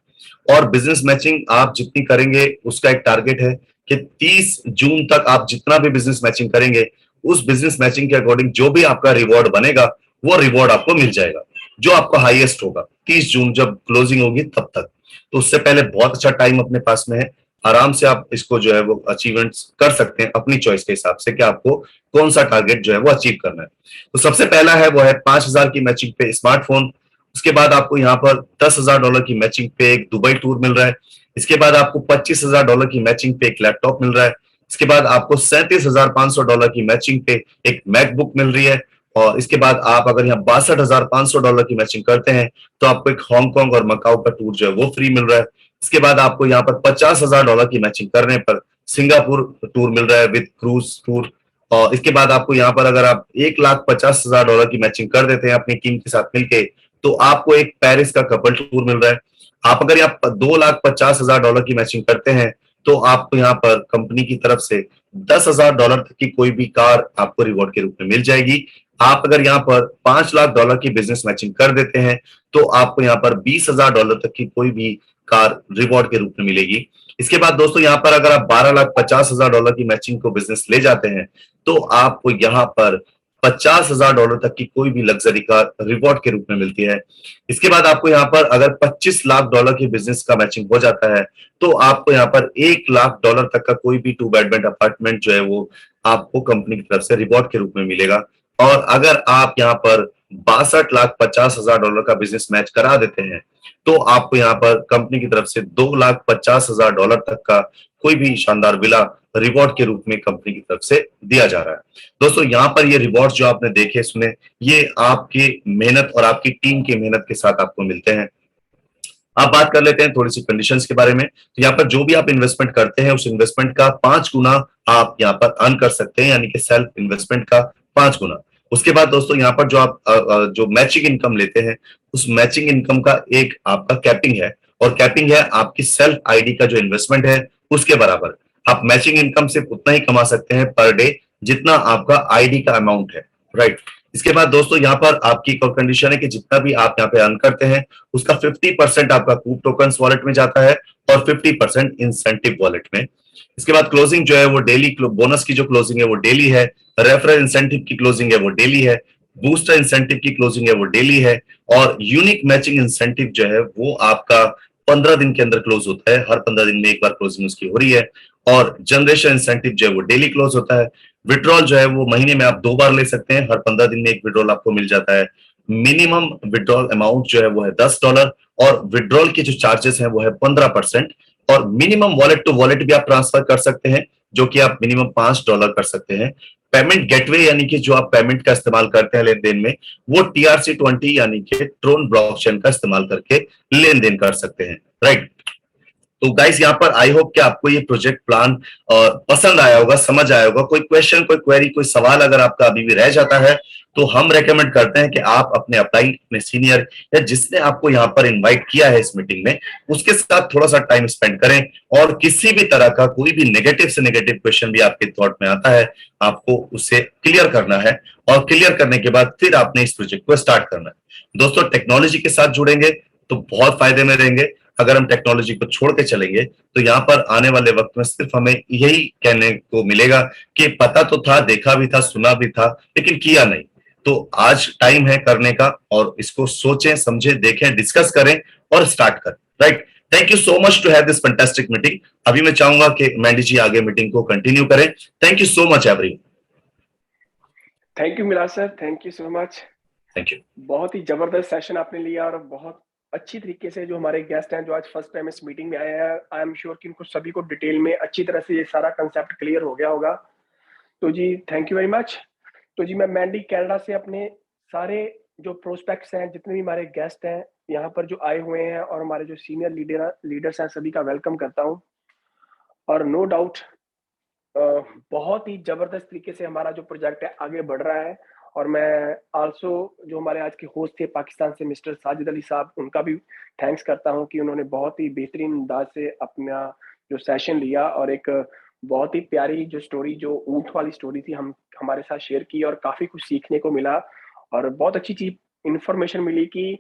और बिजनेस मैचिंग आप जितनी करेंगे उसका एक टारगेट है कि 30 जून तक आप जितना भी बिजनेस मैचिंग करेंगे उस बिजनेस मैचिंग के अकॉर्डिंग जो भी आपका रिवॉर्ड बनेगा वो रिवॉर्ड आपको मिल जाएगा, जो आपका हाईएस्ट होगा 30 जून जब क्लोजिंग होगी तब तक। तो उससे पहले बहुत अच्छा टाइम अपने पास में है, आराम से आप इसको जो है वो अचीवमेंट्स कर सकते हैं अपनी चॉइस के हिसाब से कि आपको कौन सा टारगेट जो है वो अचीव करना है। तो सबसे पहला है वो है 5,000 की मैचिंग पे स्मार्टफोन। उसके बाद आपको यहाँ पर $10,000 की मैचिंग पे एक दुबई टूर मिल रहा है। इसके बाद आपको $25,000 की मैचिंग पे एक लैपटॉप मिल रहा है। इसके बाद आपको $37,500 की मैचिंग पे एक मैकबुक मिल रही है। और इसके बाद आप अगर यहाँ $62,500 की मैचिंग करते हैं तो आपको एक हांगकांग और मकाऊ का टूर जो है वो फ्री मिल रहा है। इसके बाद आपको यहाँ पर $50,000 की मैचिंग करने पर सिंगापुर टूर मिल रहा है विद क्रूज टूर। और इसके बाद आपको यहाँ पर अगर आप $1,50,000 की मैचिंग कर देते हैं अपनी टीम के साथ मिलके तो आपको एक पेरिस का कपल टूर मिल रहा है। आप अगर यहाँ $2,50,000 की मैचिंग करते हैं तो आपको यहाँ पर कंपनी की तरफ से $10,000 तक की कोई भी कार आपको रिवॉर्ड के रूप में मिल जाएगी। आप अगर यहाँ पर $5 लाख की बिजनेस मैचिंग कर देते हैं तो आपको यहाँ पर $20,000 तक की कोई भी कार रिवॉर्ड के रूप में मिलेगी। इसके बाद दोस्तों यहाँ पर अगर आप $12,50,000 की मैचिंग को बिजनेस ले जाते हैं तो आपको यहाँ पर $50,000 तक की कोई भी लग्जरी कार रिवॉर्ड के रूप में मिलती है। इसके बाद आपको यहाँ पर अगर $25 लाख की बिजनेस का मैचिंग हो जाता है तो आपको यहाँ पर $1 लाख तक का कोई भी 2 बेडरूम अपार्टमेंट जो है वो आपको कंपनी की तरफ से रिवॉर्ड के रूप में मिलेगा। और अगर आप यहाँ पर $62,50,000 का बिजनेस मैच करा देते हैं तो आपको यहाँ पर कंपनी की तरफ से $2,50,000 तक का कोई भी शानदार विला रिवॉर्ड के रूप में कंपनी की तरफ से दिया जा रहा है। दोस्तों यहाँ पर ये रिवॉर्ड जो आपने देखे सुने ये आपकी मेहनत और आपकी टीम की मेहनत के साथ आपको मिलते हैं। आप बात कर लेते हैं थोड़ी सी कंडीशंस के बारे में। तो यहाँ पर जो भी आप इन्वेस्टमेंट करते हैं उस इन्वेस्टमेंट का 5 गुना आप यहाँ पर अर्न कर सकते हैं, यानी कि सेल्फ इन्वेस्टमेंट का 5 गुना। उसके बाद दोस्तों यहाँ पर जो आप जो मैचिंग इनकम लेते हैं, उस मैचिंग इनकम का एक आपका कैपिंग है, और कैपिंग है आपकी सेल्फ आईडी का जो इन्वेस्टमेंट है उसके बराबर। आप मैचिंग इनकम सिर्फ उतना ही कमा सकते हैं पर डे जितना आपका आईडी का अमाउंट है, राइट। इसके बाद दोस्तों यहाँ पर आपकी एक और कंडीशन है कि जितना भी आप यहाँ पे अर्न करते हैं उसका 50% आपका कूप टोकन्स वॉलेट में जाता है और 50% इंसेंटिव वॉलेट में। इसके बाद क्लोजिंग जो है वो डेली, बोनस की जो क्लोजिंग है वो डेली है, रेफरल इंसेंटिव की क्लोजिंग है वो डेली है, बूस्टर इंसेंटिव की क्लोजिंग है वो डेली है, और यूनिक मैचिंग इंसेंटिव जो है वो आपका 15 दिन के अंदर क्लोज होता है, हर 15 दिन में एक बार क्लोजिंग उसकी हो रही है। और जनरेशन इंसेंटिव जो है वो डेली क्लोज होता है। विड्रॉल जो है वो महीने में आप 2 बार ले सकते हैं, हर 15 दिन में एक विड्रॉल आपको मिल जाता है। मिनिमम विड्रॉल अमाउंट जो है वो है $10, और विड्रॉल के जो चार्जेस हैं वो है 15%। और मिनिमम वॉलेट टू वॉलेट भी आप ट्रांसफर कर सकते हैं, जो कि आप मिनिमम $5 कर सकते हैं। पेमेंट गेटवे यानी कि जो आप पेमेंट का इस्तेमाल करते हैं लेन देन में, वो TRC20 यानी कि ट्रोन ब्लॉकचेन का इस्तेमाल करके लेन देन कर सकते हैं, राइट। तो गाइस यहाँ पर आई होप कि आपको ये प्रोजेक्ट प्लान पसंद आया होगा, समझ आया होगा। कोई क्वेश्चन, कोई क्वेरी, कोई सवाल अगर आपका अभी भी रह जाता है तो हम रेकमेंड करते हैं कि आप अपने अपलाइन, अपने सीनियर या जिसने आपको यहाँ पर इनवाइट किया है इस मीटिंग में, उसके साथ थोड़ा सा टाइम स्पेंड करें। और किसी भी तरह का कोई भी नेगेटिव से नेगेटिव क्वेश्चन भी आपके थॉट में आता है, आपको उसे क्लियर करना है, और क्लियर करने के बाद फिर आपने इस प्रोजेक्ट को स्टार्ट करना है। दोस्तों टेक्नोलॉजी के साथ जुड़ेंगे तो बहुत फायदे में रहेंगे। अगर हम टेक्नोलॉजी को छोड़ के चलेंगे तो यहाँ पर आने वाले वक्त में सिर्फ हमें यही कहने को मिलेगा कि पता तो था, देखा भी था, सुना भी था, लेकिन किया नहीं। तो आज टाइम है करने का, और इसको सोचें, समझें, देखें, डिस्कस करें और स्टार्ट करें, right. Thank you so much to have this fantastic meeting. अभी मैं चाहूंगा कि मैंडी जी आगे मीटिंग को कंटिन्यू करें। Thank you so much everyone. Thank you Miraj sir, thank you so much. Thank you. बहुत ही जबरदस्त सेशन आपने लिया और बहुत अच्छी तरीके से जो हमारे गेस्ट हैं जो आज फर्स्ट टाइम इस मीटिंग में आए हैं, आई एम श्योर कि इनको सभी को डिटेल में अच्छी तरह से ये सारा कंसेप्ट क्लियर हो गया होगा। तो जी थैंक यू वेरी मच। तो जी मैं मैंडी कनाडा से अपने सारे जो प्रोस्पेक्ट्स हैं, जितने भी हमारे गेस्ट हैं यहाँ पर जो आए हुए हैं, और हमारे जो सीनियर लीडर्स हैं, सभी का वेलकम करता हूँ। और नो डाउट बहुत ही जबरदस्त तरीके से हमारा जो प्रोजेक्ट है आगे बढ़ रहा है। और मैं आल्सो जो हमारे आज के होस्ट थे पाकिस्तान से मिस्टर साजिद अली साहब, उनका भी थैंक्स करता हूँ कि उन्होंने बहुत ही बेहतरीन अंदाज से अपना जो सेशन लिया और एक बहुत ही प्यारी जो स्टोरी, जो ऊँट वाली स्टोरी थी, हम हमारे साथ शेयर की और काफ़ी कुछ सीखने को मिला। और बहुत अच्छी चीज़ इन्फॉर्मेशन मिली कि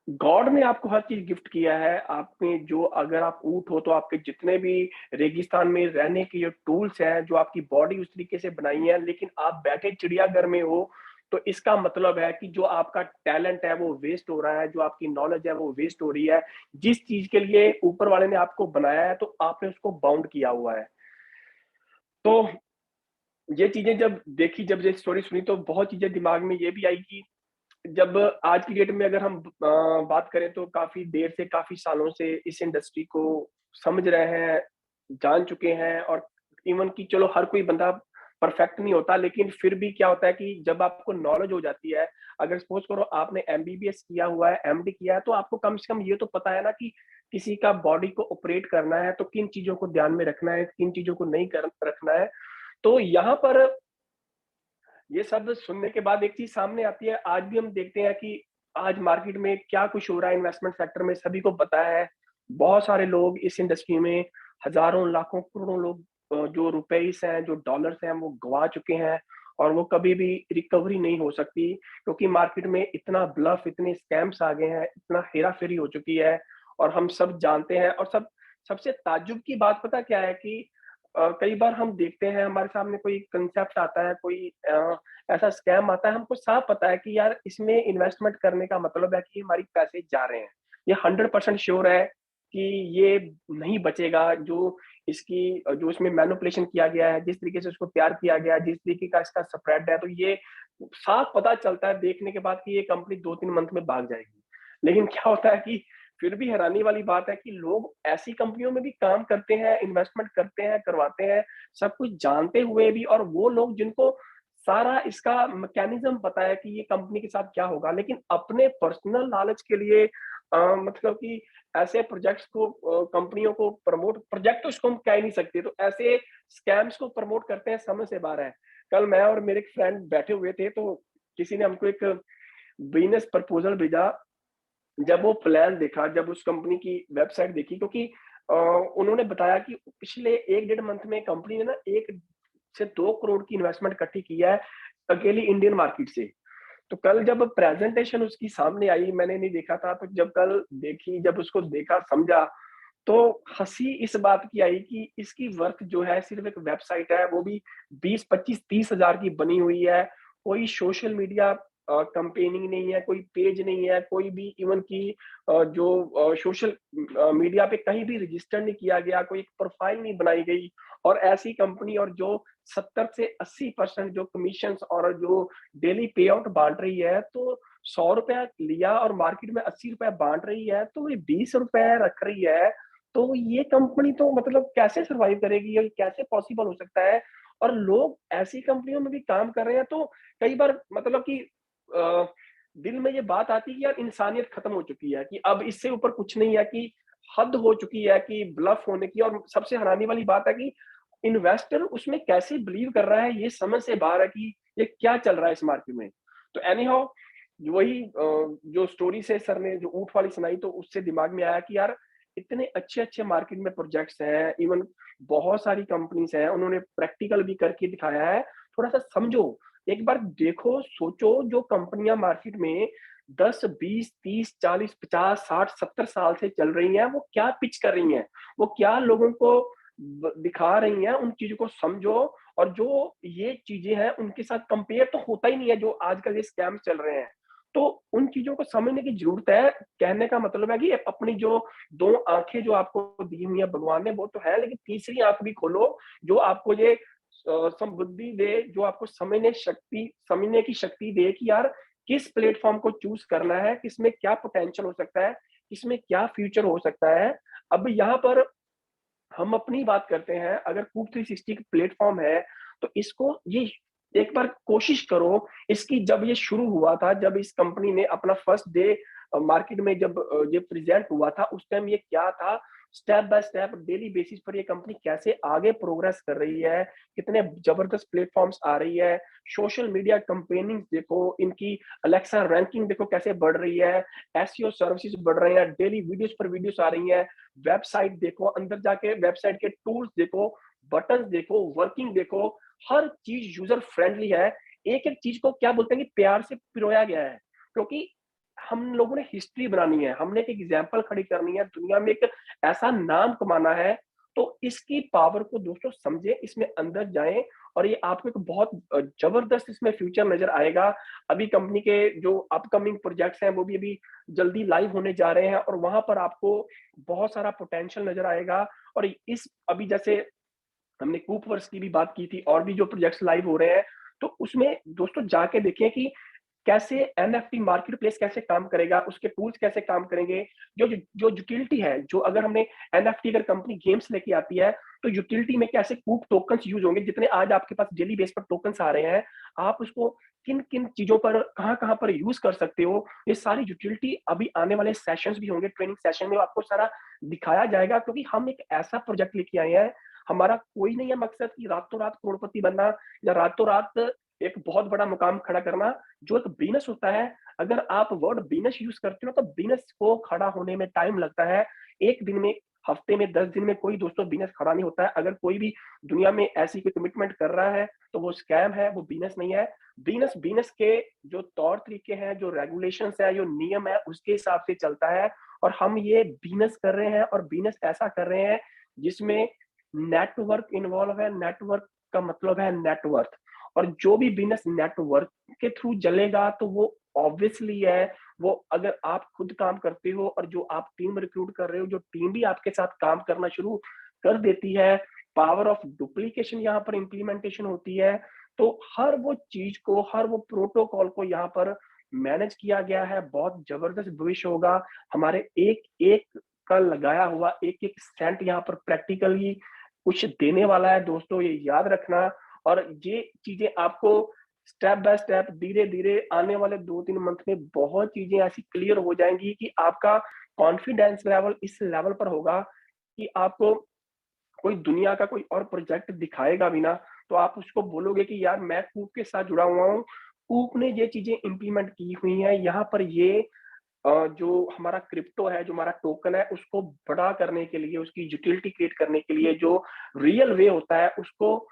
गॉड ने आपको हर चीज़ गिफ्ट किया है। आपने जो, अगर आप ऊँट हो तो आपके जितने भी रेगिस्तान में रहने के जो टूल्स हैं, जो आपकी बॉडी उस तरीके से बनाई है, लेकिन आप बैठे चिड़ियाघर में हो, तो इसका मतलब है कि जो आपका टैलेंट है वो वेस्ट हो रहा है, जो आपकी नॉलेज है वो वेस्ट हो रही है। जिस चीज़ के लिए ऊपर वाले ने आपको बनाया है, तो आपने उसको बाउंड किया हुआ है। तो ये चीज़ें जब देखी, जब ये स्टोरी सुनी, तो बहुत चीज़ें दिमाग में ये भी आई कि जब आज की डेट में अगर हम बात करें तो काफ़ी देर से, काफ़ी सालों से इस इंडस्ट्री को समझ रहे हैं, जान चुके हैं। और इवन कि चलो हर कोई बंदा परफेक्ट नहीं होता, लेकिन फिर भी क्या होता है कि जब आपको नॉलेज हो जाती है, अगर सपोज़ करो आपने एमबीबीएस किया हुआ है, एमडी किया है, तो आपको कम से कम ये तो पता है ना कि किसी का बॉडी को ऑपरेट करना है तो किन चीज़ों को ध्यान में रखना है, किन चीज़ों को नहीं कर रखना है। तो यहाँ पर ये सब सुनने के बाद एक चीज़ सामने आती है, आज भी हम देखते हैं कि आज मार्केट में क्या कुछ हो रहा है इन्वेस्टमेंट सेक्टर में, सभी को पता है। बहुत सारे लोग इस इंडस्ट्री में हज़ारों, लाखों, करोड़ों लोग जो रुपीस हैं, जो डॉलर्स हैं, वो गँवा चुके हैं और वो कभी भी रिकवरी नहीं हो सकती, क्योंकि मार्केट में इतना ब्लफ, इतने स्कैम्स आ गए हैं, इतना हेरा-फेरी हो चुकी है और हम सब जानते हैं। और सबसे ताज्जुब की बात पता क्या है कि कई बार हम देखते हैं, हमारे सामने कोई कंसेप्ट आता है, कोई ऐसा स्कैम आता है, हमको साफ पता है कि यार इसमें इन्वेस्टमेंट करने का मतलब है कि हमारी पैसे जा रहे हैं। ये 100% श्योर है कि ये नहीं बचेगा। जो इसमें मैनिपुलेशन किया गया है, जिस तरीके से उसको तैयार किया गया है, जिस तरीके का इसका स्प्रेड है, तो ये साफ पता चलता है देखने के बाद कि ये कंपनी 2-3 मंथ में भाग जाएगी। लेकिन क्या होता है कि फिर भी हैरानी वाली बात है कि लोग ऐसी कंपनियों में भी काम करते हैं, इन्वेस्टमेंट करते हैं, करवाते हैं, सब कुछ जानते हुए भी। और वो लोग जिनको सारा इसका मैकेनिज्म पता है कि ये कंपनी के साथ क्या होगा, लेकिन अपने पर्सनल नॉलेज के लिए मतलब कि ऐसे प्रोजेक्ट्स को, कंपनियों को प्रमोट, प्रोजेक्ट तो उसको हम कह ही नहीं सकते, तो ऐसे स्कैम्स को प्रमोट करते हैं, समझ से बाहर है। कल मैं और मेरे एक फ्रेंड बैठे हुए थे, तो किसी ने हमको एक बिजनेस प्रपोजल भेजा। जब वो प्लान देखा, जब उस कंपनी की वेबसाइट देखी, क्योंकि उन्होंने बताया कि पिछले 1 डेढ़ मंथ में कंपनी ने ना 1 से 2 करोड़ की इन्वेस्टमेंट इकट्ठी की है अकेली इंडियन मार्केट से। तो कल जब प्रेजेंटेशन उसकी सामने आई, मैंने नहीं देखा था, तो जब कल देखी, जब उसको देखा, समझा, तो हँसी इस बात की आई कि इसकी वर्थ जो है सिर्फ एक वेबसाइट है, वो भी 20, 25, 30 हज़ार की बनी हुई है। कोई सोशल मीडिया कैम्पेनिंग नहीं है, कोई पेज नहीं है, कोई भी इवन की जो सोशल मीडिया पे कहीं भी रजिस्टर नहीं किया गया, कोई एक प्रोफाइल नहीं बनाई गई, और ऐसी कंपनी और जो 70 से 80% जो कमीशंस और जो डेली पे आउट बाँट रही है, तो ₹100 लिया और मार्केट में ₹80 बाँट रही है, तो ये ₹20 रख रही है। तो ये कंपनी तो मतलब कैसे सर्वाइव करेगी, ये कैसे पॉसिबल हो सकता है? और लोग ऐसी कंपनियों में भी काम कर रहे हैं, तो कई बार मतलब कि अ, दिल में ये बात आती है कि यार इंसानियत खत्म हो चुकी है, कि अब इससे ऊपर कुछ नहीं है, कि हद हो चुकी है कि ब्लफ होने की। और सबसे हैरानी वाली बात है कि इन्वेस्टर उसमें कैसे बिलीव कर रहा है, ये समझ से बाहर है कि ये क्या चल रहा है इस मार्केट में। तो एनी हाउ, वही जो स्टोरी से सर ने जो ऊँट वाली सुनाई, तो उससे दिमाग में आया कि यार इतने अच्छे-अच्छे मार्केट में प्रोजेक्ट्स हैं, इवन बहुत सारी कंपनीज़ हैं, उन्होंने प्रैक्टिकल भी करके दिखाया है। थोड़ा-सा समझो, एक बार देखो, सोचो, जो कंपनियाँ मार्केट में 10, 20, 30, 40, 50, 60, 70 साल से चल रही हैं, वो क्या पिच कर रही हैं? वो क्या लोगों को दिखा रही हैं, उन चीज़ों को समझो। और जो ये चीज़ें हैं, उनके साथ कंपेयर तो होता ही नहीं है, जो आजकल ये स्कैम चल रहे हैं। तो उन चीज़ों को समझने की ज़रूरत है। कहने का मतलब है कि अपनी जो 2 आँखें जो आपको दी हुई हैं भगवान ने, वो तो है, लेकिन तीसरी आँख भी खोलो, जो आपको ये समबुद्धि दे, जो आपको समझने की शक्ति दे कि यार किस प्लेटफ़ॉर्म को चूज़ करना है, किसमें क्या पोटेंशियल हो सकता है, किसमें क्या फ्यूचर हो सकता है। अब यहाँ पर हम अपनी बात करते हैं, अगर कूक 360 प्लेटफ़ॉर्म है, तो इसको ये एक बार कोशिश करो। इसकी जब ये शुरू हुआ था, जब इस कंपनी ने अपना फर्स्ट डे मार्केट में जब ये प्रेज़ेंट हुआ था, उस टाइम ये क्या था, step by step daily basis पर ये कंपनी कैसे आगे प्रोग्रेस कर रही है, कितने ज़बरदस्त प्लेटफ़ॉर्म्स आ रही है, सोशल मीडिया कैम्पेनिंग देखो, इनकी अलेक्सा रैंकिंग देखो कैसे बढ़ रही है, एसईओ सर्विसेज़ बढ़ रहे हैं, डेली वीडियोज़ पर वीडियोज़ आ रही हैं। वेबसाइट देखो, अंदर जाके वेबसाइट के टूल्स देखो, बटन्स देखो, वर्किंग देखो, हर चीज़ यूज़र फ्रेंडली है। एक-एक चीज़ को क्या बोलते हैं कि प्यार से पिरोया गया है, क्योंकि हम लोगों ने हिस्ट्री बनानी है, हमने एक एग्ज़ाम्पल खड़ी करनी है, दुनिया में एक ऐसा नाम कमाना है। तो इसकी पावर को दोस्तों समझें, इसमें अंदर जाएँ, और ये आपको एक बहुत ज़बरदस्त इसमें फ्यूचर नज़र आएगा। अभी कंपनी के जो अपकमिंग प्रोजेक्ट्स हैं, वो भी अभी जल्दी लाइव होने जा रहे हैं, और वहाँ पर आपको बहुत सारा पोटेंशियल नज़र आएगा। और इस अभी जैसे हमने कूपवर्स की भी बात की थी, और भी जो प्रोजेक्ट्स लाइव हो रहे हैं, तो उसमें दोस्तों जाके देखें कि कैसे एनएफटी मार्केटप्लेस कैसे काम करेगा, उसके टूल्स कैसे काम करेंगे, जो यूटिलिटी है, जो अगर हमने एनएफटी अगर कंपनी गेम्स लेके आती है, तो यूटिलिटी में कैसे कूप टोकन्स यूज़ होंगे, जितने आज आपके पास डेली बेस पर टोकन्स आ रहे हैं, आप उसको किन-किन चीज़ों पर, कहाँ-कहाँ पर यूज़ कर सकते हो, ये सारी यूटिलिटी अभी आने वाले सेशंस भी होंगे, ट्रेनिंग सेशन में आपको सारा दिखाया जाएगा, क्योंकि हम एक ऐसा प्रोजेक्ट लेके आए हैं, हमारा कोई नहीं है मकसद कि रातों-रात करोड़पति बनना, या रातों-रात एक बहुत बड़ा मुकाम खड़ा करना। जो एक बिज़नेस होता है, अगर आप वर्ड बिज़नेस यूज़ करते हो, तो बिज़नेस को खड़ा होने में टाइम लगता है। 1 दिन में, हफ्ते में, 10 दिन में कोई दोस्तों बिज़नेस खड़ा नहीं होता है। अगर कोई भी दुनिया में ऐसी कोई कमिटमेंट कर रहा है, तो वो स्कैम है, वो बिज़नेस नहीं है। बिज़नेस के जो तौर-तरीके हैं, जो रेगुलेशंस हैं, जो नियम है, उसके हिसाब से चलता है। और हम ये बिज़नेस कर रहे हैं, और बिज़नेस ऐसा कर रहे हैं जिसमें नेटवर्क इन्वॉल्व है। नेटवर्क का मतलब है नेटवर्थ। और जो भी बिज़नेस नेटवर्क के थ्रू चलेगा, तो वो ऑब्वियसली है, वो अगर आप खुद काम करते हो, और जो आप टीम रिक्रूट कर रहे हो, जो टीम भी आपके साथ काम करना शुरू कर देती है, पावर ऑफ डुप्लीकेशन यहाँ पर इम्प्लीमेंटेशन होती है। तो हर वो चीज़ को, हर वो प्रोटोकॉल को यहाँ पर मैनेज किया गया है। बहुत ज़बरदस्त भविष्य होगा। हमारे एक-एक का लगाया हुआ एक-एक सेंट यहाँ पर प्रैक्टिकली कुछ देने वाला है दोस्तों, ये याद रखना। और ये चीज़ें आपको स्टेप बाय स्टेप, धीरे-धीरे आने वाले 2-3 मंथ में बहुत चीज़ें ऐसी क्लियर हो जाएँगी कि आपका कॉन्फिडेंस लेवल इस लेवल पर होगा कि आपको कोई दुनिया का कोई और प्रोजेक्ट दिखाएगा भी ना, तो आप उसको बोलोगे कि यार मैं कूप के साथ जुड़ा हुआ हूँ, कूप ने ये चीज़ें इम्प्लीमेंट की हुई हैं, यहाँ पर ये जो हमारा क्रिप्टो है, जो हमारा टोकन है, उसको बड़ा करने के लिए, उसकी यूटिलिटी क्रिएट करने के लिए जो रियल वे होता है, उसको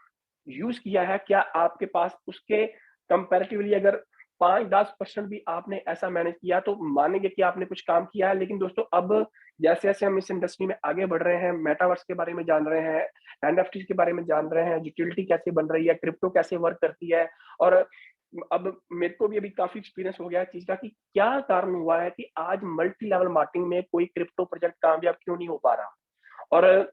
यूज़ किया है। क्या आपके पास उसके कंपैरेटिवली अगर 5-10% भी आपने ऐसा मैनेज किया तो मानेंगे कि आपने कुछ काम किया है। लेकिन दोस्तों अब जैसे-जैसे हम इस इंडस्ट्री में आगे बढ़ रहे हैं, मेटावर्स के बारे में जान रहे हैं, एनएफटी के बारे में जान रहे हैं, यूटिलिटी कैसे बन रही है, क्रिप्टो कैसे वर्क करती है, और अब मेरे को भी अभी काफ़ी एक्सपीरियंस हो गया है चीज़ का कि क्या कारण हुआ है कि आज मल्टी लेवल मार्केटिंग में कोई क्रिप्टो प्रोजेक्ट कामयाब क्यों नहीं हो पा रहा। और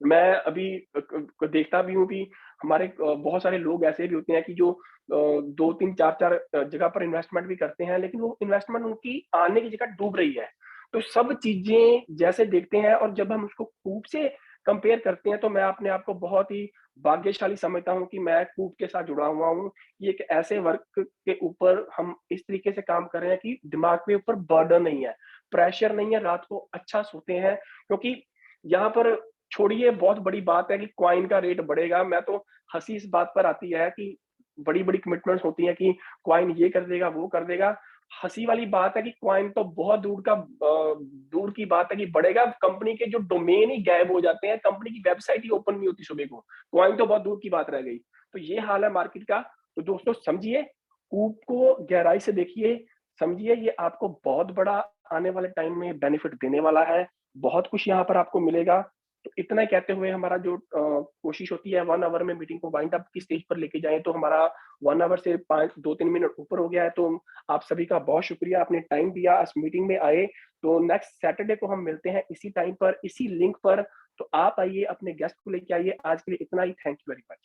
मैं अभी देखता भी हूँ कि हमारे बहुत सारे लोग ऐसे भी होते हैं कि जो 2-3 4-4 जगह पर इन्वेस्टमेंट भी करते हैं, लेकिन वो इन्वेस्टमेंट उनकी आने की जगह डूब रही है। तो सब चीज़ें जैसे देखते हैं और जब हम उसको कूप से कंपेयर करते हैं, तो मैं अपने आप को बहुत ही भाग्यशाली समझता हूँ कि मैं कूप के साथ जुड़ा हुआ हूँ। ये एक ऐसे वर्क के ऊपर हम इस तरीके से काम कर रहे हैं कि दिमाग के ऊपर बर्डन नहीं है, प्रेशर नहीं है, रात को अच्छा सोते हैं, क्योंकि यहाँ पर छोड़िए बहुत बड़ी बात है कि कॉइन का रेट बढ़ेगा। मैं तो हँसी इस बात पर आती है कि बड़ी-बड़ी कमिटमेंट्स होती हैं कि कॉइन ये कर देगा, वो कर देगा। हँसी वाली बात है कि कॉइन तो बहुत दूर की बात है कि बढ़ेगा। कंपनी के जो डोमेन ही गायब हो जाते हैं, कंपनी की वेबसाइट ही ओपन नहीं होती सुबह को। कॉइन तो बहुत दूर की बात रह गई। तो ये हाल है मार्केट का। तो दोस्तों समझिए, कूप को गहराई से देखिए, समझिए ये आपको बहुत बड़ा आने वाले टाइम में बेनिफिट देने वाला है। बहुत कुछ यहाँ पर आपको मिलेगा। तो इतना ही कहते हुए हमारा जो कोशिश होती है 1 आवर में मीटिंग को वाइंड अप की स्टेज पर लेके जाएँ, तो हमारा 1 आवर से 5 2-3 मिनट ऊपर हो गया है। तो आप सभी का बहुत शुक्रिया, आपने टाइम दिया, इस मीटिंग में आए। तो नेक्स्ट सैटरडे को हम मिलते हैं इसी टाइम पर, इसी लिंक पर। तो आप आइए, अपने गेस्ट को लेके आइए। आज के लिए इतना ही। Thank you very much.